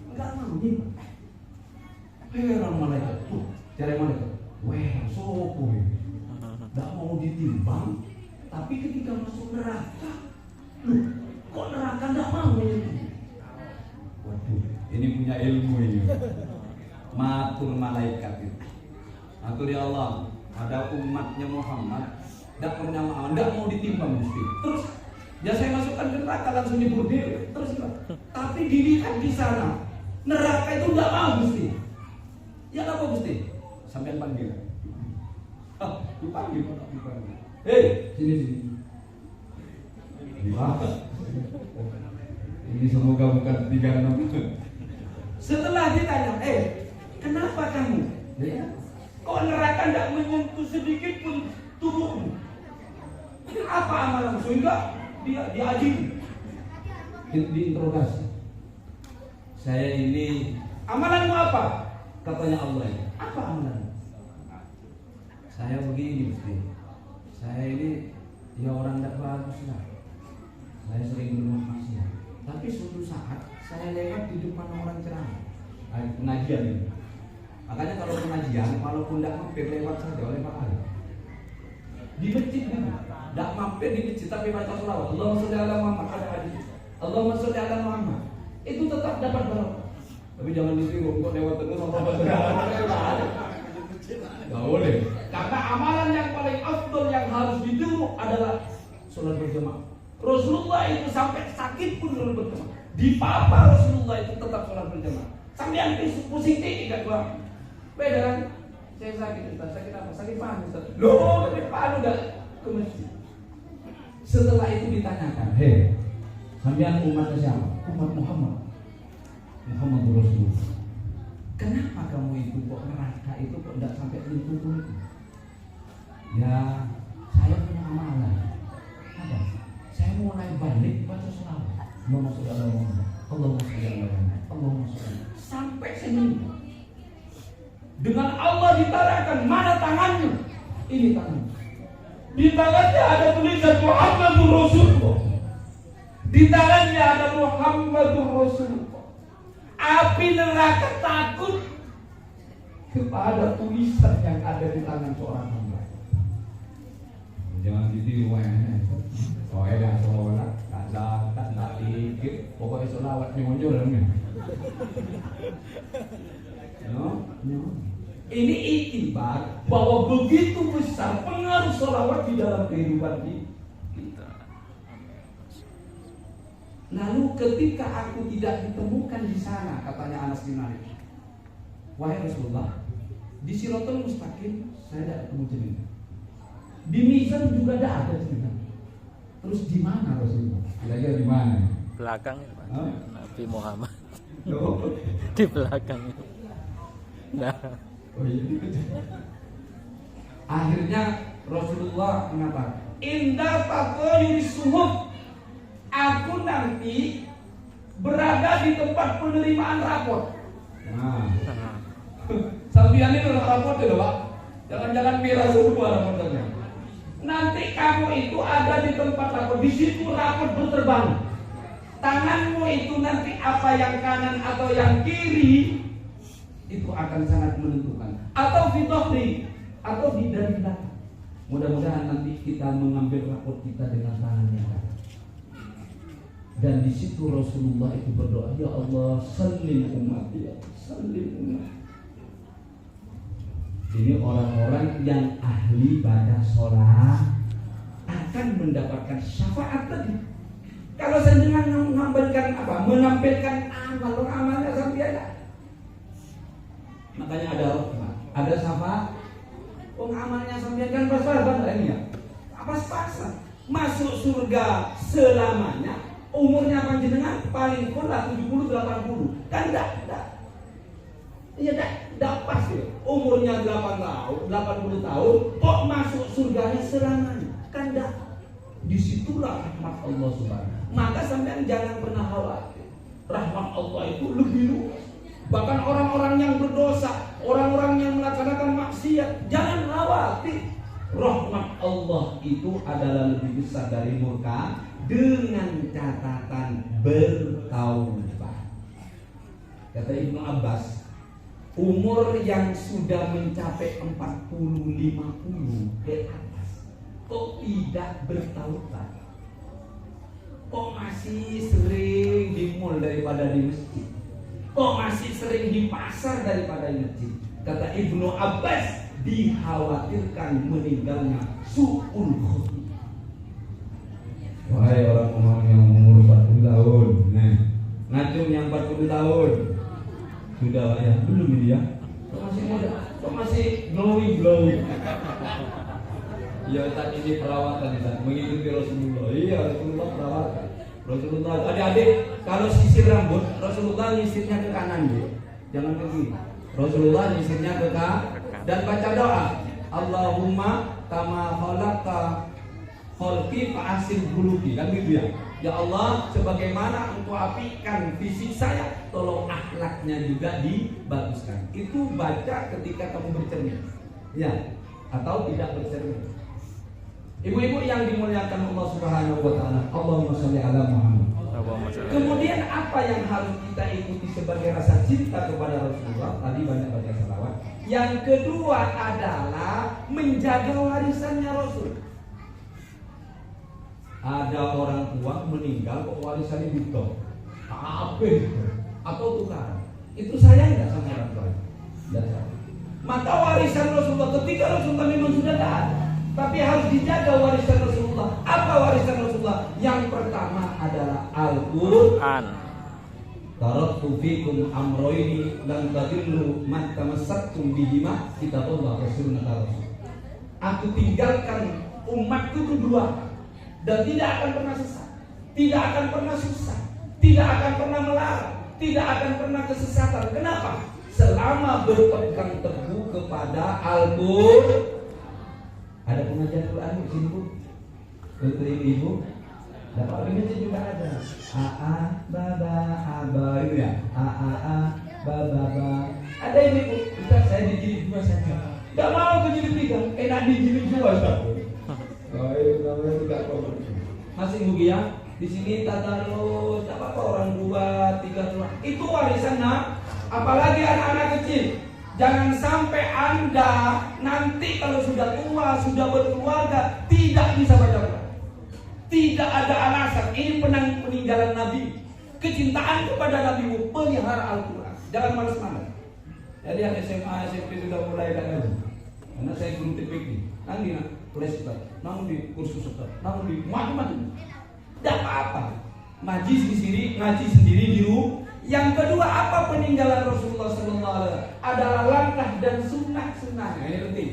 enggak mau nih. Heran malaikat tuh, cari malaikat. Wah, sopo ya. Enggak mau ditimbang, tapi ketika masuk neraka, loh, kok neraka enggak mau ini? Waduh, ini punya ilmu ini. Matur malaikat itu. Matur ya Allah, ada umatnya Muhammad enggak punya amal, enggak mau ditimbang Gusti. Terus ya saya masukkan ke neraka langsung nyebur diri. Terus tapi dilihat di sana neraka itu enggak mau Gusti. Ya apa Gusti? Sampai panggil. Dipanggil. Hei, sini. Ini semoga bukan 36. Setelah ditanya, kenapa kamu? Ya, kok neraka tidak menyentuh sedikit pun tubuhmu? Apa amalan sehingga dia diadili, diinterogasi. Saya ini amalanmu apa? Katanya Allah ini. Apa amalanmu? Saya begini Gusti. Saya ini ya orang tidak bagus lah. Saya sering berbuat maksiat. Tapi suatu saat saya lewat di depan orang ceramah, pengajian ini. Makanya kalau pengajian, walaupun tidak mampir lewat saja oleh Pak Ali. Di masjid kan, tidak mampir di masjid tapi baca selawat. Allahumma sholli ala Muhammad ada hadis. Allahumma sholli ala Muhammad. Itu tetap dapat barokah. Tapi jangan disinggung kok lewat terus sama baca selawat. Tidak boleh. Karena amalan yang paling afdal yang harus ditiru adalah sholat berjamaah. Rasulullah itu sampai sakit pun sholat berjamaah. Di papa Rasulullah itu tetap sholat berjamaah. Sampai yang pusing tidak keluar. Beda kan? Saya sakit Ustaz, sakit apa? Sakit paha Ustaz. Loh, sakit paha udah ke masjid. Setelah itu ditanyakan, sampean umat siapa? Umat Muhammad Rasulullah. Kenapa kamu itu kok neraka itu kok tidak sampai pintu itu? Ya, saya punya amalan. Apa? Saya mulai balik baca selawat. Allahumma sholli ala Muhammad. Allahumma sholli ala Muhammad. Allahumma sholli. Sampai seminggu. Dengan Allah ditarakan, mana tangannya? Ini tangan. Di tangannya ada tulisan Muhammadur Rasulullah. Di tangannya ada Muhammadur Rasulullah. Api neraka takut kepada tulisan yang ada di tangan seorang hamba. Jangan ditiru soalnya sholat, tak zakat, tak dikit, pokoknya sholawat nyonjol namanya. No. Ini ikibat bahwa begitu besar pengaruh sholawat di dalam kehidupan kita. Lalu ketika aku tidak ditemukan di sana, katanya Anas bin Malik, wahai Rasulullah, di Siratul Mustaqim saya tidak ketemu jenengan. Di Mizan juga tidak ada jenengan. Terus di mana Rasulullah? Kira-kira di mana? Belakang Pak. Nabi Muhammad. Oh. Di belakang. Nah. Oh iya. Akhirnya Rasulullah mengatakan, "Indah taqayuris suhuf." Aku nanti berada di tempat penerimaan rapor. Nah, sambian ini rapor itu Pak. Jangan-jangan merah semua rapornya. Nanti kamu itu ada di tempat rapor. Di situ rapor berterbangan. Tanganmu itu nanti apa yang kanan atau yang kiri itu akan sangat menentukan. Atau fitri atau di dari belakang. Mudah-mudahan nanti kita mengambil rapor kita dengan tangan yang kanan. Dan di situ Rasulullah itu berdoa, ya Allah, salim umat, ya salim umat. Ini orang-orang yang ahli baca sholat akan mendapatkan syafaat tadi. Kalau saya dengan menampilkan amalnya sampai ada. Makanya ada rahmat, ada syafaat. Amalnya sampai kan pas-pasan ini ya. Pas-pasan. Masuk surga selamanya. Umurnya panjenengan paling kurang 70-80. Kan enggak. Iya enggak pas ya. Umurnya 80 tahun kok masuk surganya selamanya. Kan enggak. Disitulah rahmat Allah Subhanahu. Maka sampean jangan pernah khawatir. Rahmat Allah itu lebih luas. Bahkan orang-orang yang berdosa, orang-orang yang melaksanakan maksiat, jangan khawatir. Rahmat Allah itu adalah lebih besar dari murka, dengan catatan bertaubat. Kata Ibnu Abbas, umur yang sudah mencapai 40-50 ke atas kok tidak bertaubat, kok masih sering di mall daripada di masjid, kok masih sering di pasar daripada di masjid. Kata Ibnu Abbas, dikhawatirkan meninggalnya su'ul khotimah. Wahai orang-orang yang umur 40 tahun, nah, ngacung yang 40 tahun sudah ya, belum ini ya, masih muda, kok masih glowing. Ya tadi ini perawatan mengikuti Rasulullah. Iya, Rasulullah perawatan. Rasulullah, adik-adik kalau sisir rambut, Rasulullah nyisirnya ke kanan ya, jangan ke kiri. Rasulullah nyisirnya ke kanan dan baca doa, Allahumma kama khalaqta khalqi fa'asil buluki, kan gitu ya. Ya Allah, sebagaimana engkau apikan fisik saya, tolong akhlaknya juga dibaguskan. Itu baca ketika kamu bercermin, ya, atau tidak bercermin. Ibu-ibu yang dimuliakan Allah Subhanahu wa taala, Allahumma shalli ala Muhammad. Kemudian apa yang harus kita ikuti sebagai rasa cinta kepada Rasulullah? Tadi banyak baca salawat. Yang kedua adalah menjaga warisannya Rasul. Ada orang tua meninggal kok warisannya ditok, atau tukar. Itu sayang nggak sama orang tua? Tidak sayang. Maka warisan Rasulullah ketika Rasulullah memang sudah tak ada, tapi harus dijaga warisan Rasulullah. Apa warisan Rasulullah? Yang pertama adalah Al-Quran. Taraktu fikum amroini lan tadillu man tamassaktum bihima kitabullah wa sunnah Rasul. Aku tinggalkan umatku itu dua. Dan tidak akan pernah sesat, tidak akan pernah susah, tidak akan pernah melarang, tidak akan pernah kesesatan. Kenapa? Selama berpegang teguh kepada Al-Quran. Ada pengajian Quran di sini Bu? Untuk ibu, dapat ini juga ada. Baba, aba itu ya. Baba. Ada ini Bu. Ustaz, saya dijilid 2 saja. Gak mau ke jilid 3, enak dijilid 2 Ustaz. Masih Bu ya, di sini tadarus, apa orang 2, 3 rumah. Itu warisan nak, apalagi anak-anak kecil. Jangan sampai Anda nanti kalau sudah tua, sudah berkeluarga, tidak bisa baca Quran. Tidak ada alasan. Ini peninggalan Nabi. Kecintaan kepada Nabimu, pelihara Al-Quran. Jangan malas-malas. Jadi yang SMA, SMP sudah mulai kan. Karena saya guru TPK. Nanti les Ustaz, namun di kursus Ustaz, namun di macam-macam. Tidak apa-apa. Ngaji sendiri di rumah. Yang kedua, apa peninggalan Rasulullah SAW? Adalah langkah dan sunnah-sunnahnya. Ini penting.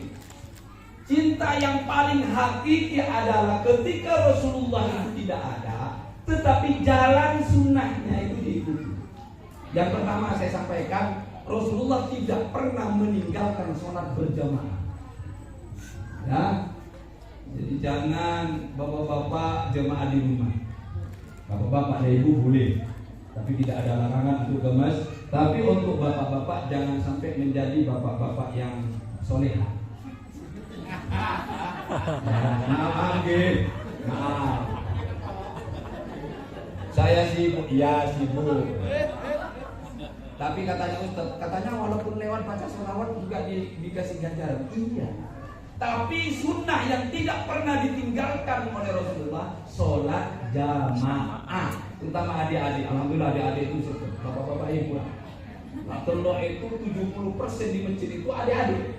Cinta yang paling hakiki adalah ketika Rasulullah itu tidak ada, tetapi jalan sunnahnya itu diikuti. Yang pertama saya sampaikan, Rasulullah tidak pernah meninggalkan sholat berjamaah. Ya, jadi jangan bapak-bapak jamaah di rumah. Bapak-bapak dan ibu boleh, tapi tidak ada larangan untuk ke masjid. Tapi untuk bapak-bapak jangan sampai menjadi bapak-bapak yang soleha. Maaf, maaf. Saya sibuk, iya sibuk. Tapi katanya Ustaz, katanya walaupun lewat baca sholawat juga dikasih ganjaran. Iya. Tapi sunnah yang tidak pernah ditinggalkan oleh Rasulullah, sholat jamaah. Terutama adik-adik. Alhamdulillah adik-adik itu sukses. Bapak-bapak ibu. Nah, telur itu 70% di masjid itu adik-adik.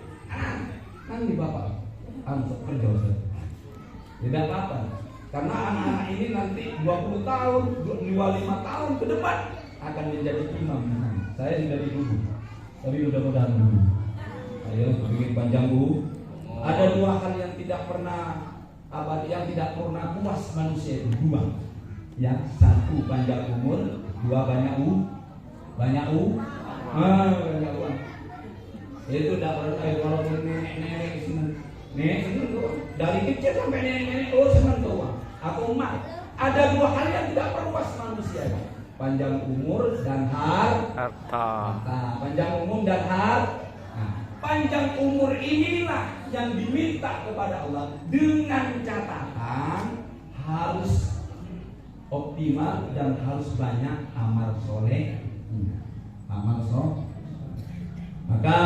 Nanti bapak untuk kerja Ustaz. Tidak apa-apa. Karena anak-anak ini nanti 20 tahun, 25 tahun ke depan akan menjadi imam. Saya sudah dulu. Tapi mudah-mudahan dulu. Ayo bikin panjang Bu. Ada dua hal yang tidak pernah yang tidak pernah puas manusia itu dua. Yang satu panjang umur, dua banyak uang. Banyak uang. Itu dapat kalau nenek senang. Nenek senang tuh. Dari kecil sampai nenek senang tuh. Aku emak. Ada dua hal yang tidak perluas manusia. Panjang umur dan harta. Panjang umur dan harta. Panjang umur inilah yang diminta kepada Allah dengan catatan harus optimal dan harus banyak amal soleh. Maka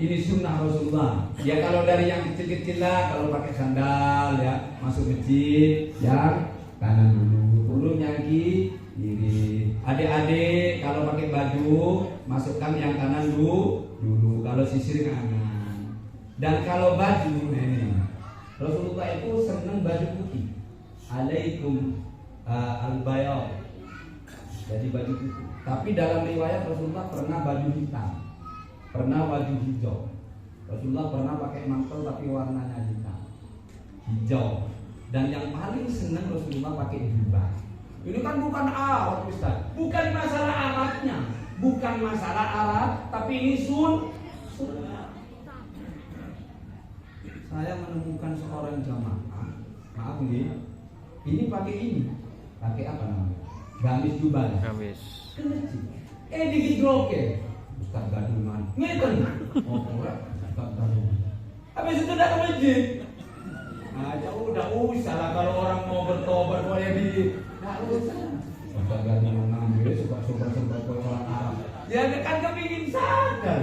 ini sunnah Rasulullah. Ya kalau dari yang kecil-kecil lah, kalau pakai sandal ya masuk masjid yang kanan dulu, turun yang kiri. Adik-adik kalau pakai baju masukkan yang kanan dulu. Kalau sisir kanan. Dan kalau baju ini Rasulullah itu senang baju putih. Alaikum al-bayad. Jadi baju putih. Tapi dalam riwayat Rasulullah pernah baju hitam, pernah baju hijau. Rasulullah pernah pakai mantel tapi warnanya hitam, hijau. Dan yang paling senang Rasulullah pakai jubah. Ini kan bukan alat Ustaz, bukan masalah alatnya, bukan masalah alat, tapi ini sunnah. Saya menemukan seorang jamaah, maaf nih, ini pakai apa namanya? Gamis jubah. Gamis. Digidroke, Ustaz gadungan, ngeten. Oh, Ustaz gadungan. Habis itu datang ke masjid. Udah usah lah kalau orang mau bertobat boleh di. Nggak usah. Ustaz gadungan ngambil suka orang Arab. Ya kan kepingin sadar.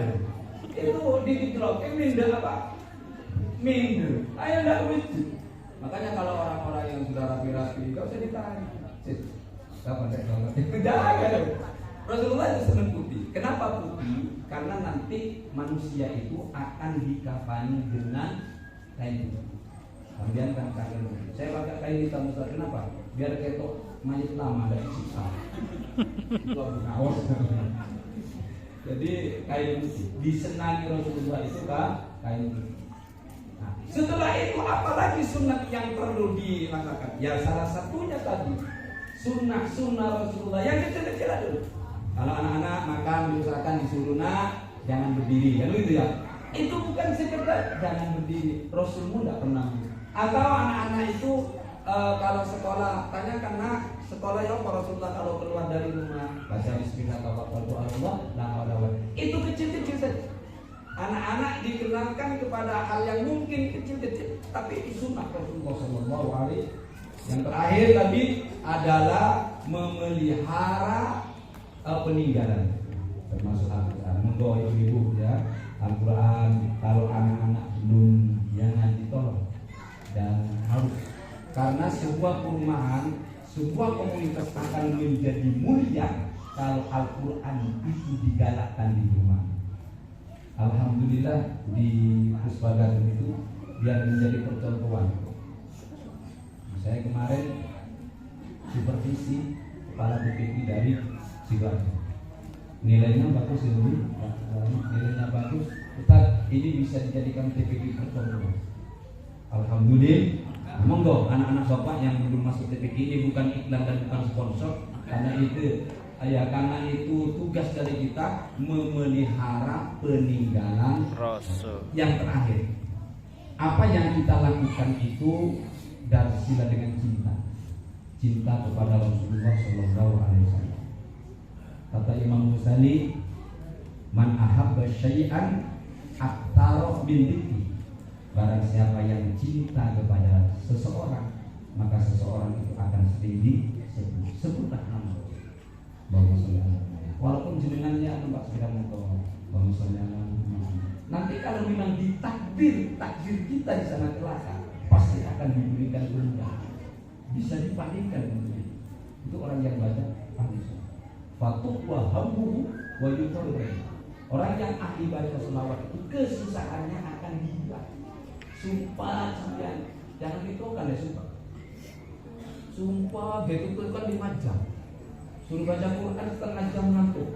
Itu digidroke minder apa? Minder. Ayo nggak masjid. Makanya kalau orang-orang yang sudah rapi-rapi, nggak usah ditanya. Kapan saya sholat? Jangan. Rasulullah itu senang putih. Kenapa putih? Karena nanti manusia itu akan dikafani dengan kain putih. Kemudian kan kain putih. Saya pakai kain hitam Ustaz. Kenapa? Biar ketok mayat lama dari sisa. Itu aku kaos. Jadi kain putih. Disenangi Rasulullah itu kan kain putih. Nah, setelah itu apalagi sunat yang perlu dilakukan? Ya salah satunya tadi sunnah Rasulullah yang kecil-kecil dulu. Kalau anak-anak makan misalkan disuruh jangan berdiri, kan gitu ya. Itu bukan sekedar jangan berdiri. Rasulmu tidak pernah. Atau anak-anak itu kalau sekolah tanyakan nak sekolah ya apa Rasulullah kalau keluar dari rumah baca bismillah tawakkaltu ala Allah la haula wala. Itu kecil-kecil saja. Anak-anak dikenalkan kepada hal yang mungkin kecil-kecil, tapi itu sunnah Rasulullah sallallahu alaihi. Yang terakhir tadi adalah memelihara peninggalan termasuk Al-Quran. Monggo ibu-ibu ya. Al-Quran. Kalau anak-anak belum yang ngaji tolong dan harus, karena sebuah perumahan, sebuah komunitas akan menjadi mulia kalau Al-Quran itu digalakkan di rumah. Alhamdulillah di Puspagadung itu biar menjadi percontohan. Saya kemarin supervisi kepala TPQ dari Sidoarjo. Nilainya bagus ini, nilainya bagus. Ustaz, ini bisa dijadikan TPQ percontohan. Alhamdulillah. Monggo anak-anak bapak yang belum masuk TPQ, ini bukan iklan dan bukan sponsor, karena itu karena itu tugas dari kita memelihara peninggalan Rasul. yang terakhir. Apa yang kita lakukan itu dari sila dengan cinta kepada Rasulullah Shallallahu Alaihi Wasallam. Kata Imam Ghazali, man ahabba syai'an aktaro bin dzikri. Barang siapa yang cinta kepada seseorang, maka seseorang itu akan sering disebutlah nama. Walaupun jenengannya tempat sepeda motor, nanti kalau memang ditakdir kita di sana celaka, pasti akan diberikan kemudahan. Bisa dipandingkan dengan itu orang yang baca hadis. Fatuk wa hambuhu wa yutarre. Orang yang ahli baca selawat itu kesusahannya akan hilang. Sumpah sampean, jangan ditokan ya sumpah. Sumpah begitu kan 5 jam. Suruh baca Quran setengah jam ngantuk.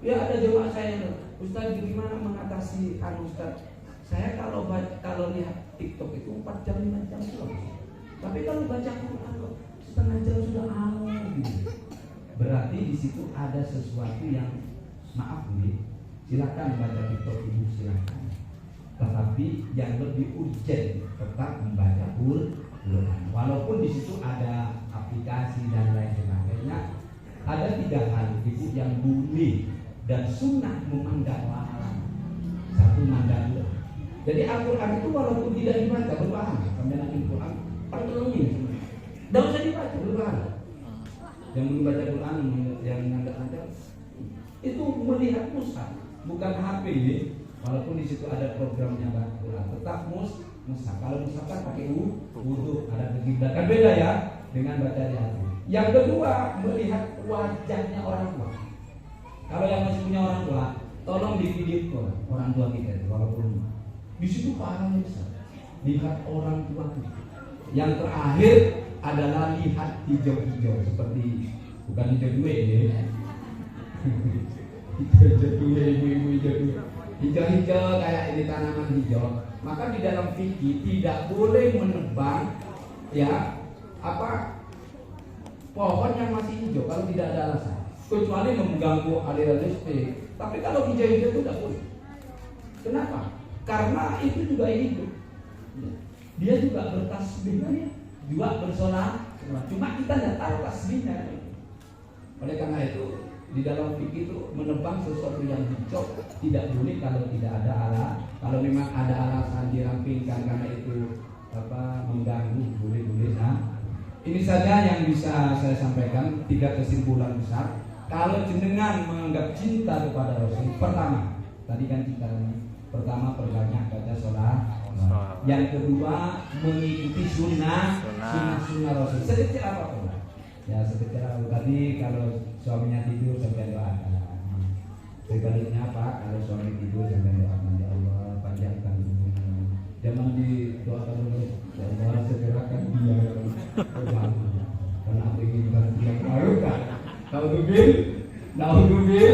Ya ada jemaah saya, Ustaz gimana mengatasi Ustaz? Saya kalau lihat TikTok itu 4 jam 5 jam sudah. Tapi kalau baca Quran kok setengah jam sudah gitu. Berarti di situ ada sesuatu yang maaf nih. Silakan baca TikTok itu silakan. Tetapi yang lebih urgent tetap membaca Quran. Walaupun di situ ada aplikasi dan lain sebagainya. Ada 3 hal ibu yang boleh dan sunnah memandang larangan. Satu mandang. Jadi Al-Quran itu walaupun tidak dibaca berbahaya. Pembelaan Al-Quran pertolongin sebenarnya. Tidak usah dibaca berbahaya. Yang membaca Quran yang menganggap itu melihat mushaf, bukan HP ini. Walaupun di situ ada programnya baca Quran, tetap mushaf. Kalau mushaf kan pakai wudu, ada kiblat. Kan beda ya dengan baca di HP. Yang kedua, melihat wajahnya orang tua. Kalau yang masih punya orang tua, tolong di video call orang tua kita itu, walaupun di situ pahalanya besar. Lihat orang tua kita. Yang terakhir adalah lihat hijau-hijau seperti bukan hijau dua ya. Hijau dua, ibu-ibu hijau dua. Hijau-hijau kayak ini tanaman hijau. Maka di dalam fikih tidak boleh menebang pohon yang masih hijau kalau tidak ada alasan, kecuali mengganggu aliran listrik. Tapi kalau hijau-hijau itu tidak boleh. Kenapa? Karena itu juga hidup. Dia juga bertasbih, juga bersolat. Cuma kita tidak tahu tasbihnya. Oleh karena itu di dalam fikih itu menebang sesuatu yang hijau tidak boleh kalau tidak ada alasan. Kalau memang ada alasan dirampingkan karena itu mengganggu, boleh-boleh. Ini saja yang bisa saya sampaikan, 3 kesimpulan besar. Kalau jenengan menganggap cinta kepada Rasul, pertama, tadi kan cinta pertama perbanyak baca sholat. Yang kedua mengikuti sunnah Rasul sekecil apapun. Ya sekecil apapun. Tadi kalau suaminya tidur sampai doakan. Sebaliknya Pak, kalau suami tidur sampai doakan, ya Allah panjangkan umurnya. Jangan didoakan dulu, ya Allah segerakan dia. Karena aku inginkan dia barokah. Naudzubil.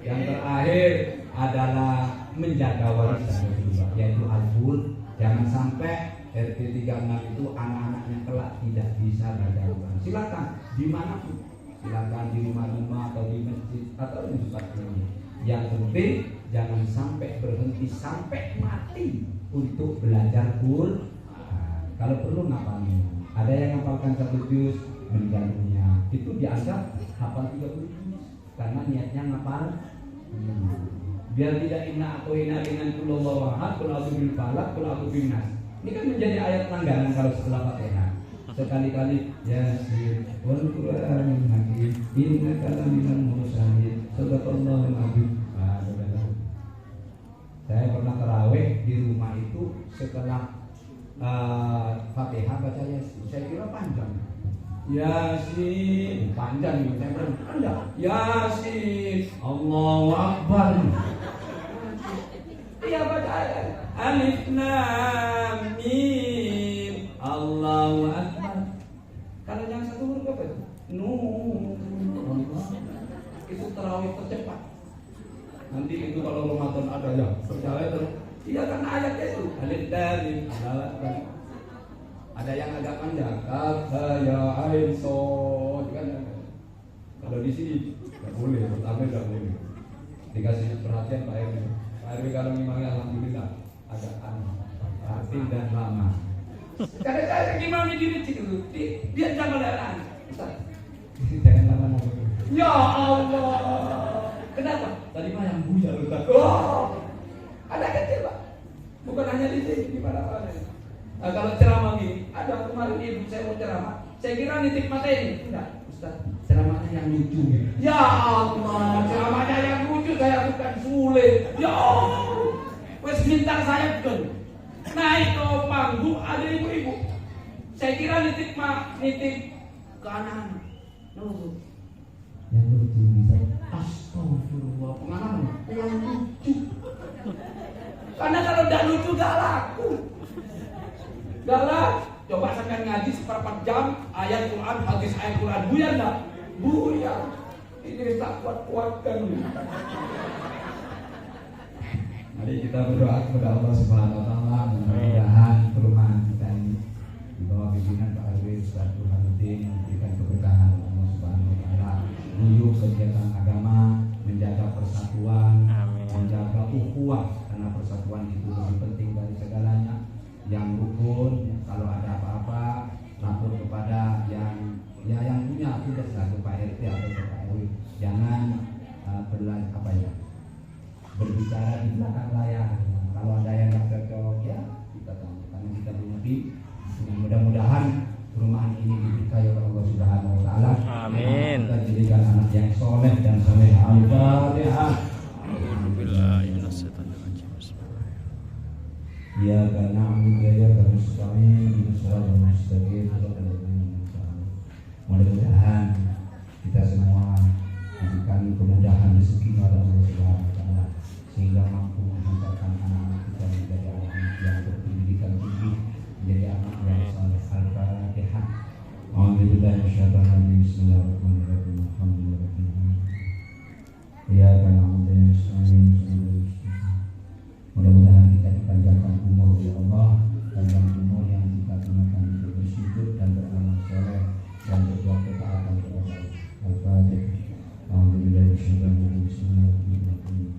Yang terakhir adalah menjaga warisan Rasulullah, yaitu al-Qur'an. Jangan sampai RT 36 itu anak-anaknya kelak tidak bisa baca Quran. Silakan dimanapun, silakan di rumah-rumah atau di masjid atau di tempat ini. Yang penting jangan sampai berhenti sampai mati untuk belajar Quran. Kalau perlu ngapalin. Ada yang ngapalkan 1 juz, meninggal dunia. Itu dianggap hafal 30 juz karena niatnya ngapal. Biar tidak inna atau ina dengan kulullah wahad, kulauzubil falak, kulauzubil nas. Ini kan menjadi ayat langganan kalau setelah Fatihah. Sekali-kali Yasin wal Qur'anil Hakim innaka laminal mursalin. Sadaqallahul azim. setelah Fatihah baca Yasin. Saya kira panjang. Yasin panjang ini, saya bilang panjang. Yasin, Allahu Akbar. Iya baca Alif Lam Mim, Allahu Akbar. Kalau yang satu huruf apa itu? Nun. Itu tarawih tercepat. Nanti itu kalau Ramadan ada ya percaya terus. Iya karena ayatnya itu Alif Lam Mim, Allahu Akbar. Ada yang agak panjang, kaf ya ain sod kan. Kalau di sini nggak boleh, pertama nggak boleh. Dikasih perhatian Pak RW. Pak RW kalau memangnya alhamdulillah agak arti dan lama. Kadang-kadang gimana gini itu, dia jangan lama. Jangan lama ngomong. Ya Allah, kenapa? Tadi mah yang buyar lu tak. Oh, ada kecil Pak. Bukan hanya di sini, di mana-mana. Nah, kalau ceramah gini, ada kemarin ibu saya mau ceramah, saya kira nitip materi. Enggak, Ustaz, ceramahnya yang lucu. Ya Allah, ceramahnya yang lucu, saya bukan sulit. Ya Allah, wes bintang saya betul. Naik ke panggung ada ibu-ibu. Saya kira nitip ke anak-anak. No. Yang lucu bisa. Astagfirullah, pengalaman yang lucu. Karena kalau tidak lucu gak laku. Galak, coba sampai ngaji seperempat jam ayat Quran, hadis ayat Quran, buyar enggak? Buyar. Ini tak kuat-kuatkan. Mari kita berdoa kepada Allah Subhanahu wa taala, mudah-mudahan perumahan kita ini di bawah pimpinan Pak RW Ustaz Burhanuddin memberikan keberkahan Allah Subhanahu wa taala, menunjuk kegiatan agama, menjaga persatuan, menjaga ukhuwah, karena persatuan itu lebih penting dari segalanya. Yang rukun, kalau ada apa-apa lapor kepada yang punya tugas lah, ke Pak RT atau ke Pak RW. Jangan berbicara di belakang layar. Kalau ada yang nggak cocok ya kita tahu, karena kita punya tim. Mudah-mudahan perumahan ini diberkahi oleh Allah Subhanahu wa taala. Amin. Kita jadikan anak yang soleh dan saleh. Al-Fatihah. Ya karena amin ya karena sekali ini suara mustaqim. Mudah-mudahan kita semua diberikan kemudahan rezeki oleh Allah Subhanahu wa taala sehingga mampu menghantarkan anak-anak kita menjadi anak yang berpendidikan tinggi, menjadi anak yang saleh. Al-Fatihah. A'udzubillahi minasyaitonir rajim. Bismillahirrahmanirrahim. Alhamdulillahirabbil ya karena amin mudah-mudahan kita dipanjangkan umur ya Allah, panjang umur yang kita gunakan untuk bersyukur dan beramal soleh dan berbuat ketaatan kepada Allah. Al-Fatihah. Alhamdulillahirobbilalamin. Bismillahirrahmanirrahim.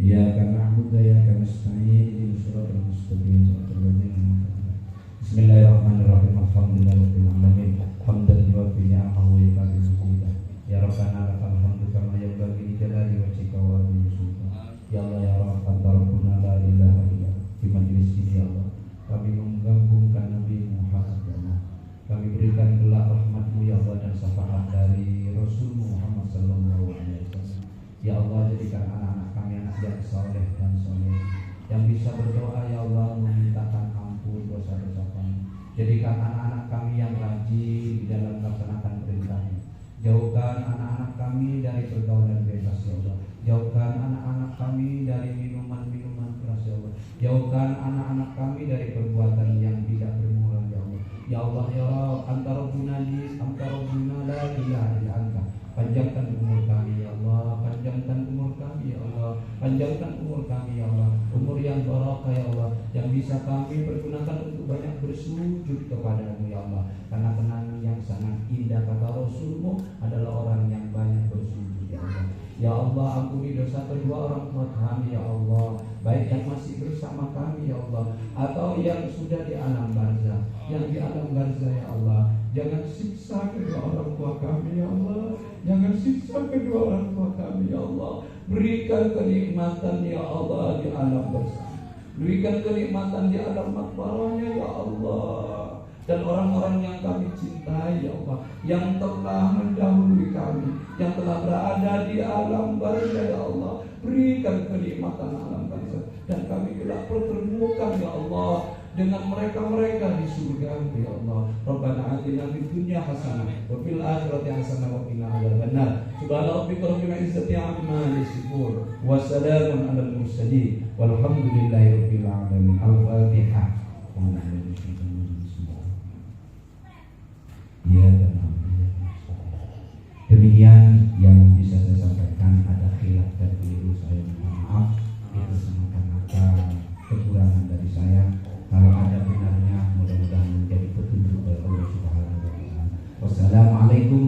Ya karena aku ya karena nasta'in ihdinas siratal mustaqim siratal ladzina an'amta 'alaihim. Bismillahirrahmanirrahim. Alhamdulillahirabbil alamin. Hamdan yuwaffi ni'amahu wa yukafi mazidah. Ya Rabbana lakal hamdu kama yanbaghi li jalali wajhika wa 'azimi sultanik. Ya Allah ya Rabb, antarabbuna la ilaha illa di majlis ini ya Allah. Kami menggabungkan Nabi Muhammad ya Allah. Kami berikan gelar rahmat-Mu ya Allah dan syafaat dari Rasul Muhammad sallallahu alaihi wasallam. Ya Allah, jadikan anak-anak kami anak yang saleh dan saleh, yang bisa berdoa ya Allah, memintakan ampun dosa-dosa kami. Jadikan anak-anak kami yang rajin di dalam melaksanakan perintah-Mu. Jauhkan anak-anak kami dari pergaulan bebas ya Allah. Jauhkan anak-anak kami dari minuman-minuman keras ya Allah. Jauhkan anak-anak kami dari perbuatan yang tidak bermoral ya Allah. Ya Allah ya Rabb, antarabbuna la ilaha illa anta. Panjangkan umur kami ya Allah, panjangkan umur kami ya Allah, panjangkan umur kami ya Allah. Umur yang barakah ya Allah, yang bisa kami pergunakan untuk banyak bersujud kepada-Mu ya Allah. Karena kenangan yang sangat indah kata Rasul-Mu adalah orang yang banyak bersujud ya Allah. Ya Allah, ampuni dosa kedua orang tua kami ya Allah, baik yang masih bersama kami ya Allah atau yang sudah di alam barzah. Yang di alam barzah ya Allah, jangan siksa kedua orang tua kami ya Allah, jangan siksa kedua orang tua kami ya Allah. Berikan kenikmatan ya Allah di alam barzah, berikan kenikmatan di alam makbarahnya ya Allah. Dan orang-orang yang kami cintai ya Allah, yang telah mendahului kami, yang telah berada di alam barzah ya Allah, berikan kenikmatan alam barzah. dan kami kelak pertemukan ya Allah dengan mereka-mereka di surga ya Allah. Rabbana atina fid dunya hasanah wa fil akhirati hasanah wa qina adzabannar. Subhana rabbika rabbil izzati amma yasifun wa salamun alal mursalin walhamdulillahi rabbil alamin. Al-Fatihah. Ya dan demikian yang bisa saya sampaikan. Ada khilaf dan keliru, saya minta maaf. Itu semata-mata kekurangan dari saya. Kalau ada benarnya, mudah-mudahan menjadi petunjuk dari Allah Subhanahu wa taala. Wassalamualaikum